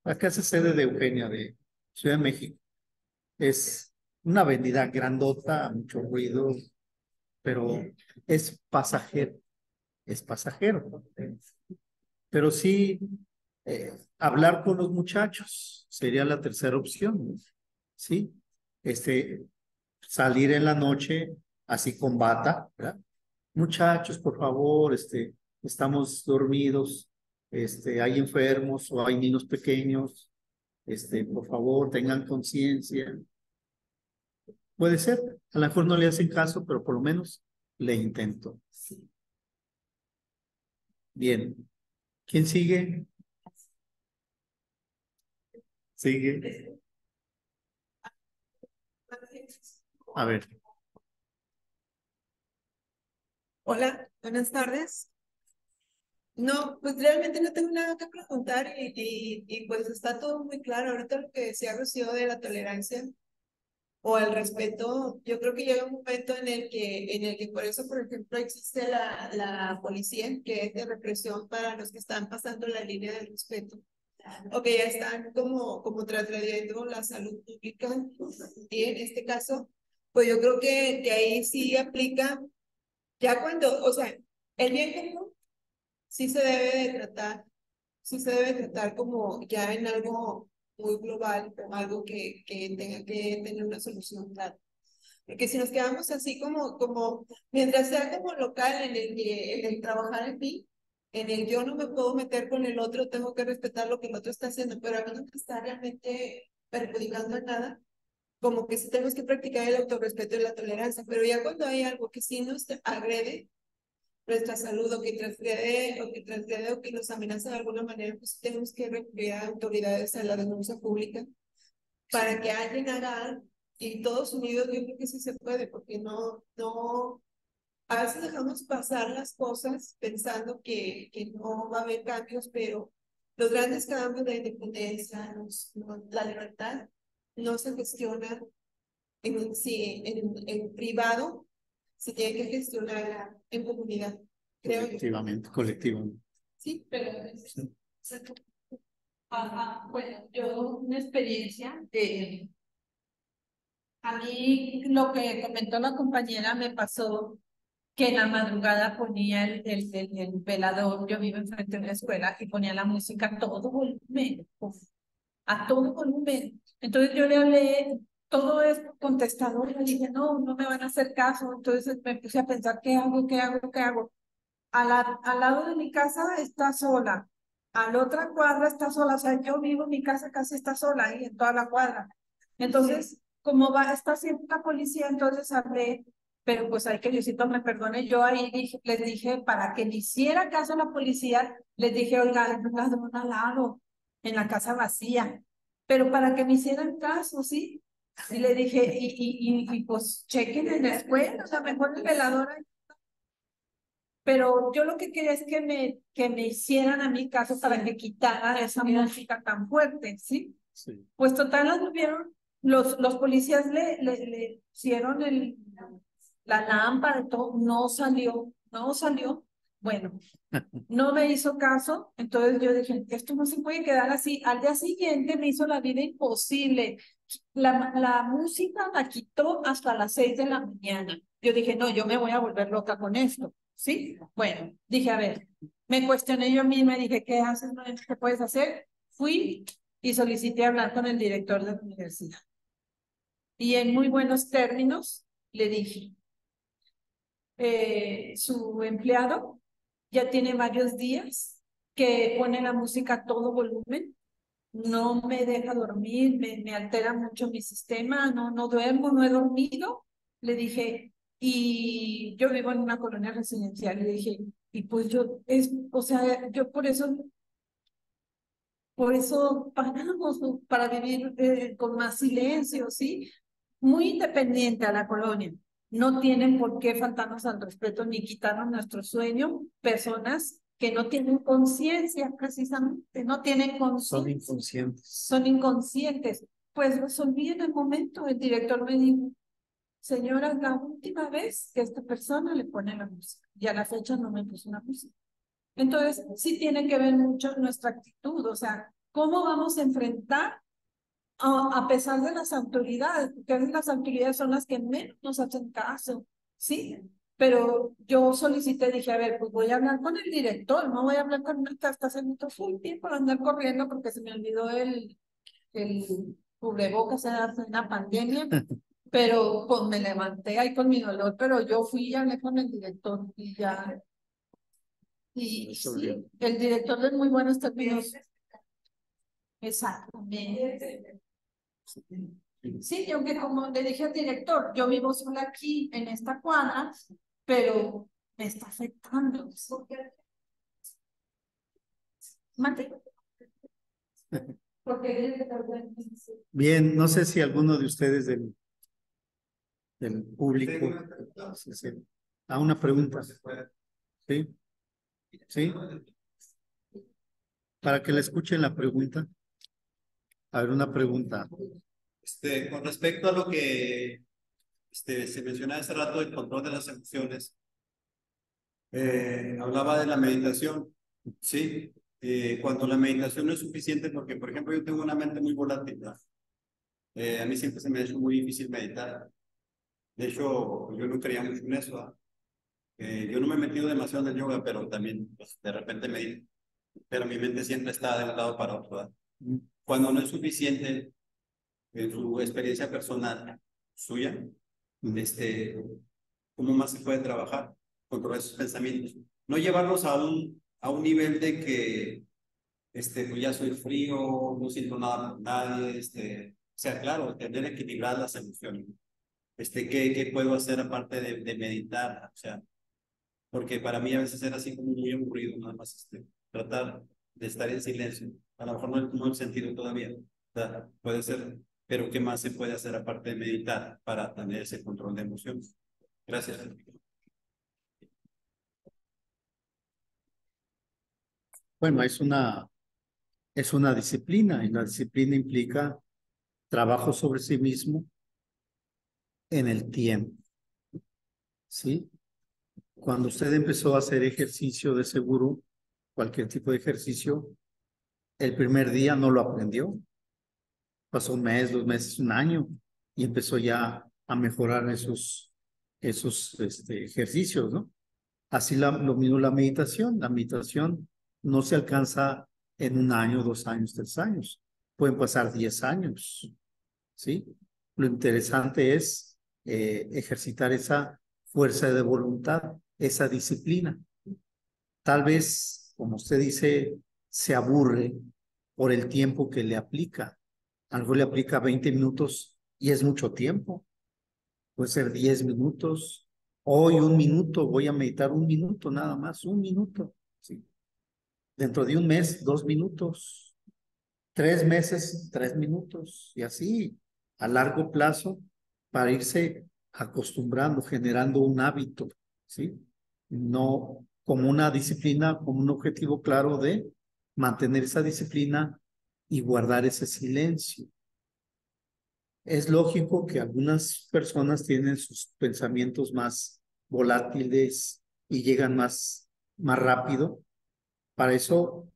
[SPEAKER 1] La casa sede de Eugenia de Ciudad de México es una avenida grandota, mucho ruido, pero es pasajero, es pasajero. Pero sí, hablar con los muchachos sería la tercera opción, ¿sí? Salir en la noche así con bata, ¿verdad? Muchachos, por favor, estamos dormidos, hay enfermos o hay niños pequeños, por favor, tengan conciencia. Puede ser, a lo mejor no le hacen caso, pero por lo menos le intento. Bien, ¿quién sigue? Sigue. A ver.
[SPEAKER 3] Hola, buenas tardes. No, pues realmente no tengo nada que preguntar y pues está todo muy claro. Ahorita lo que decía Rocío de la tolerancia o el respeto, yo creo que llega un momento en el que por eso, por ejemplo, existe la policía, que es de represión para los que están pasando la línea del respeto o que ya están como transgrediendo la salud pública. Y en este caso, pues yo creo que ahí sí aplica, ya cuando, o sea, el bien común sí se debe de tratar, sí se debe tratar como ya en algo muy global, algo que tenga que tener una solución clara. Porque si nos quedamos así mientras sea como local en el trabajar en mí, en el yo no me puedo meter con el otro, tengo que respetar lo que el otro está haciendo, pero a mí no me está realmente perjudicando en nada, como que sí tenemos que practicar el autorrespeto y la tolerancia, pero ya cuando hay algo que sí nos agrede nuestra salud o que nos amenaza de alguna manera, pues tenemos que recurrir a autoridades a la denuncia pública para que alguien haga algo. Y todos unidos yo creo que sí se puede, porque a veces dejamos pasar las cosas pensando que no va a haber cambios, pero los grandes cambios de independencia, la libertad, no se gestionan en privado, se tiene que gestionar en comunidad, creo yo.
[SPEAKER 1] Colectivamente.
[SPEAKER 3] Sí, pero
[SPEAKER 6] bueno, yo una experiencia de a mí lo que comentó la compañera me pasó que en la madrugada ponía el velador, yo vivo enfrente de una escuela y ponía la música a todo volumen, a todo volumen. Entonces yo le hablé todo esto contestador y le dije, no, no me van a hacer caso. Entonces me puse a pensar, ¿qué hago? ¿Qué hago? ¿Qué hago? Al lado de mi casa está sola, a la otra cuadra está sola, o sea, yo vivo en mi casa casi está sola ahí en toda la cuadra. Entonces, como está siempre la policía, entonces hablé, pero pues hay que Diosito me perdone, yo ahí les dije, para que le hiciera caso a la policía, les dije, oiga, hay un ladrón al lado, en la casa vacía, pero para que me hicieran caso, ¿sí? Y le dije, y pues chequen en la escuela, o sea, mejor el velador ahí
[SPEAKER 3] Pero yo lo que quería es que me hicieran a mí caso para que quitara esa música tan fuerte, ¿sí?
[SPEAKER 1] Sí.
[SPEAKER 3] Pues total, las vieron, los policías le hicieron la lámpara y todo, no salió. Bueno, no me hizo caso, entonces yo dije, esto no se puede quedar así. Al día siguiente me hizo la vida imposible. La música la quitó hasta las 6 de la mañana. Yo dije, no, yo me voy a volver loca con esto, ¿sí? Bueno, dije, a ver, me cuestioné yo misma y dije, ¿qué haces? ¿Qué puedes hacer? Fui y solicité hablar con el director de la universidad. Y en muy buenos términos le dije, su empleado ya tiene varios días que pone la música a todo volumen, no me deja dormir, me altera mucho mi sistema, no duermo, no he dormido. Le dije, y yo vivo en una colonia residencial, le dije, y pues o sea, yo por eso pagamos, ¿no? Para vivir con más silencio, ¿sí? Muy independiente a la colonia. No tienen por qué faltarnos al respeto ni quitarnos nuestro sueño personas que no tienen conciencia, precisamente, no tienen
[SPEAKER 1] Son
[SPEAKER 3] conciencia.
[SPEAKER 1] inconscientes.
[SPEAKER 3] Son inconscientes. Pues resolví en el momento. El director me dijo, señora, es la última vez que esta persona le pone la música. Y a la fecha no me puso la música. Entonces, sí tiene que ver mucho nuestra actitud, o sea, cómo vamos a enfrentar a pesar de las autoridades, porque a veces las autoridades son las que menos nos hacen caso, ¿sí? Pero yo solicité, dije, a ver, pues voy a hablar con el director, no voy a hablar con el que hasta hace mucho tiempo para andar corriendo porque se me olvidó el cubrebocas en una pandemia, pero pues me levanté ahí con mi dolor, pero yo fui y hablé con el director y ya. Y sí, el director de muy buenos términos. Exactamente. Sí, yo que como le dije al director, yo vivo sola aquí en esta cuadra, pero me está afectando. Mate.
[SPEAKER 1] Bien, no sé si alguno de ustedes del público. Sí, sí. Una pregunta. ¿Sí? ¿Sí? Para que le escuchen la pregunta. A ver, una pregunta.
[SPEAKER 5] Con respecto a lo que se mencionaba hace rato del control de las emociones, hablaba de la meditación, ¿sí? Cuando la meditación no es suficiente, porque por ejemplo yo tengo una mente muy volátil, ¿no? A mí siempre se me ha hecho muy difícil meditar. De hecho, yo no creía mucho en eso, ¿no? Yo no me he metido demasiado en el yoga, pero también pues, de repente medito. Pero mi mente siempre está de un lado para otro, ¿no? Cuando no es suficiente en su experiencia personal suya, ¿cómo más se puede trabajar contra esos pensamientos? No llevarlos a un nivel de que pues ya soy frío, no siento nada por nadie, o sea, claro, tener equilibradas las emociones. ¿Qué puedo hacer aparte de meditar? O sea, porque para mí a veces era así como muy aburrido, nada más tratar de estar en silencio. A lo mejor no he sentido todavía, o sea, puede ser, pero ¿qué más se puede hacer aparte de meditar para tener ese control de emociones? Gracias.
[SPEAKER 1] Bueno, es una disciplina y la disciplina implica trabajo sobre sí mismo en el tiempo. ¿Sí? Cuando usted empezó a hacer ejercicio, de seguro, cualquier tipo de ejercicio, el primer día no lo aprendió. Pasó un mes, 2 meses, un año y empezó ya a mejorar esos ejercicios, ¿no? Así lo mismo la meditación. La meditación no se alcanza en 1 año, 2 años, 3 años. Pueden pasar 10 años, ¿sí? Lo interesante es ejercitar esa fuerza de voluntad, esa disciplina. Tal vez, como usted dice, se aburre por el tiempo que le aplica. Algo le aplica 20 minutos y es mucho tiempo. Puede ser 10 minutos. Hoy 1 minuto, voy a meditar 1 minuto nada más, 1 minuto. ¿Sí? Dentro de un mes, 2 minutos. 3 meses, 3 minutos. Y así, a largo plazo, para irse acostumbrando, generando un hábito. ¿Sí? No como una disciplina, como un objetivo claro de mantener esa disciplina y guardar ese silencio. Es lógico que algunas personas tienen sus pensamientos más volátiles y llegan más rápido. Para eso,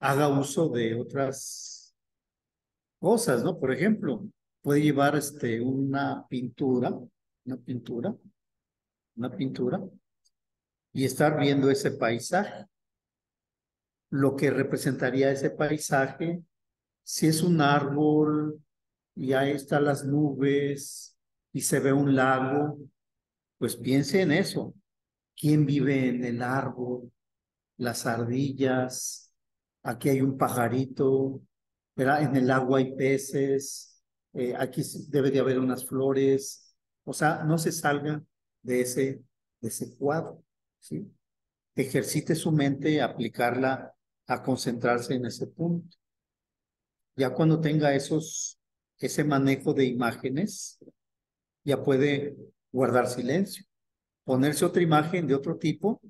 [SPEAKER 1] haga uso de otras cosas, ¿no? Por ejemplo, puede llevar una pintura y estar viendo ese paisaje. Lo que representaría ese paisaje, si es un árbol y ahí están las nubes y se ve un lago, pues piense en eso. ¿Quién vive en el árbol? Las ardillas, aquí hay un pajarito, ¿verdad? En el agua hay peces, aquí debe de haber unas flores. O sea, no se salga de ese cuadro, ¿sí? Ejercite su mente, aplicarla a concentrarse en ese punto. Ya cuando tenga ese manejo de imágenes, ya puede guardar silencio, ponerse otra imagen de otro tipo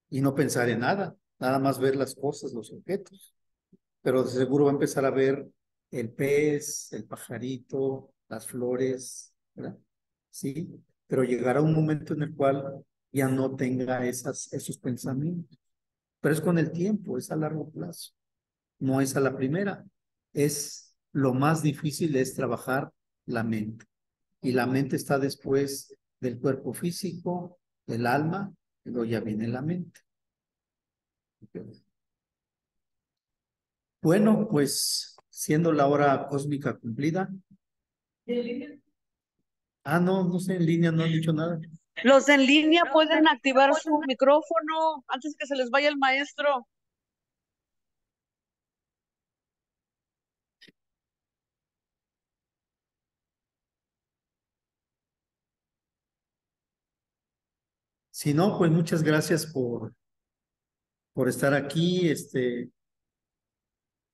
[SPEAKER 1] y no pensar en nada, nada más ver las cosas, los objetos. Pero de seguro va a empezar a ver el pez, el pajarito, las flores, ¿verdad? Sí, pero llegará un momento en el cual ya no tenga esos pensamientos. Pero es con el tiempo, es a largo plazo, no es a la primera. Lo más difícil es trabajar la mente. Y la mente está después del cuerpo físico, del alma, y luego ya viene la mente. Bueno, pues siendo la hora cósmica cumplida. No, no sé, en línea no han dicho nada.
[SPEAKER 2] Los en línea pueden activar su micrófono antes que se les vaya el maestro.
[SPEAKER 1] Si no, pues muchas gracias por estar aquí.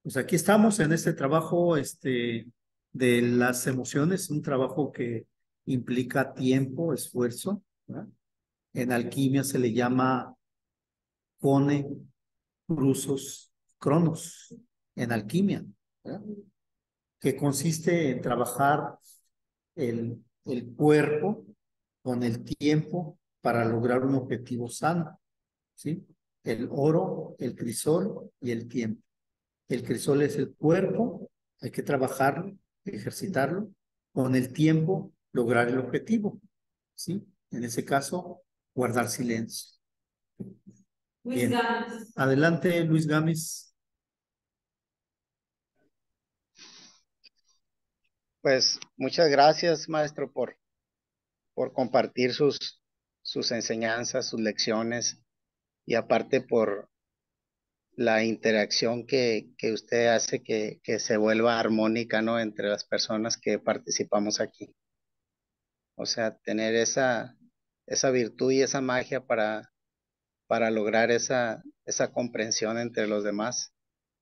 [SPEAKER 1] Pues aquí estamos en este trabajo de las emociones, un trabajo que implica tiempo, esfuerzo, ¿verdad? En alquimia se le llama cone, crusos, cronos, en alquimia, ¿verdad? Que consiste en trabajar el cuerpo con el tiempo para lograr un objetivo sano, ¿sí? El oro, el crisol y el tiempo. El crisol es el cuerpo, hay que trabajarlo, ejercitarlo, con el tiempo lograr el objetivo, ¿sí? En ese caso, guardar silencio. Bien. Adelante, Luis Gámez.
[SPEAKER 8] Pues muchas gracias, maestro, por compartir sus enseñanzas, sus lecciones y aparte por la interacción que usted hace que se vuelva armónica, ¿no? Entre las personas que participamos aquí. O sea, tener esa virtud y esa magia para lograr esa comprensión entre los demás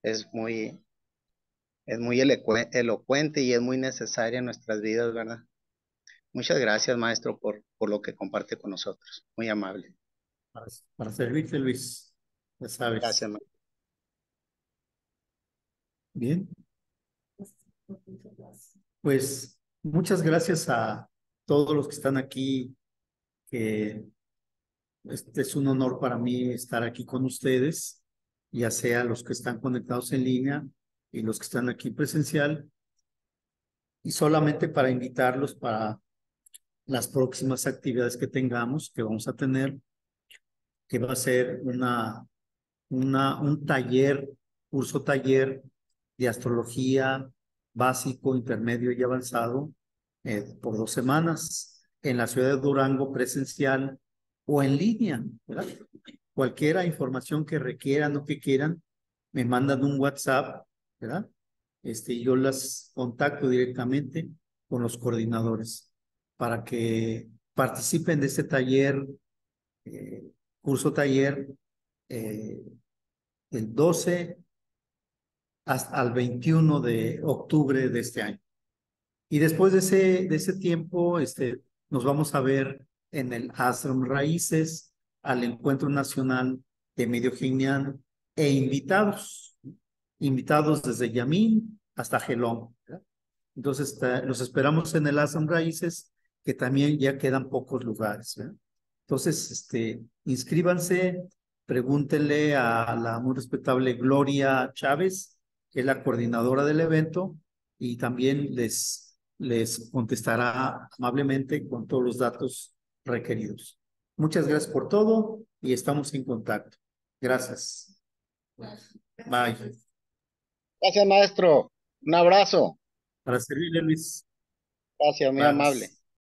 [SPEAKER 8] es muy elocuente y es muy necesaria en nuestras vidas, ¿verdad? Muchas gracias, maestro, por lo que comparte con nosotros. Muy amable.
[SPEAKER 1] Para servirte, Luis. Ya sabes.
[SPEAKER 8] Gracias, maestro.
[SPEAKER 1] Bien. Pues muchas gracias a todos los que están aquí, que es un honor para mí estar aquí con ustedes, ya sea los que están conectados en línea y los que están aquí presencial, y solamente para invitarlos para las próximas actividades que tengamos, que vamos a tener, que va a ser un curso taller de astrología básico, intermedio y avanzado por 2 semanas en la ciudad de Durango presencial o en línea, ¿verdad? Cualquiera información que requieran o que quieran, me mandan un WhatsApp, ¿verdad? Yo las contacto directamente con los coordinadores para que participen de este taller, curso taller, del 12 hasta al 21 de octubre de este año. Y después de ese tiempo, nos vamos a ver en el Ashram Raíces, al Encuentro Nacional de Medio Geniano e invitados desde Yamín hasta Gelón, ¿verdad? Entonces, los esperamos en el Asam Raíces, que también ya quedan pocos lugares, ¿verdad? Entonces, inscríbanse, pregúntenle a la muy respetable Gloria Chávez, que es la coordinadora del evento, y también les contestará amablemente con todos los datos requeridos. Muchas gracias por todo y estamos en contacto. Gracias. Bye.
[SPEAKER 8] Gracias, maestro. Un abrazo.
[SPEAKER 1] Para servirle, Luis.
[SPEAKER 8] Gracias, muy
[SPEAKER 1] Bye.
[SPEAKER 8] amable.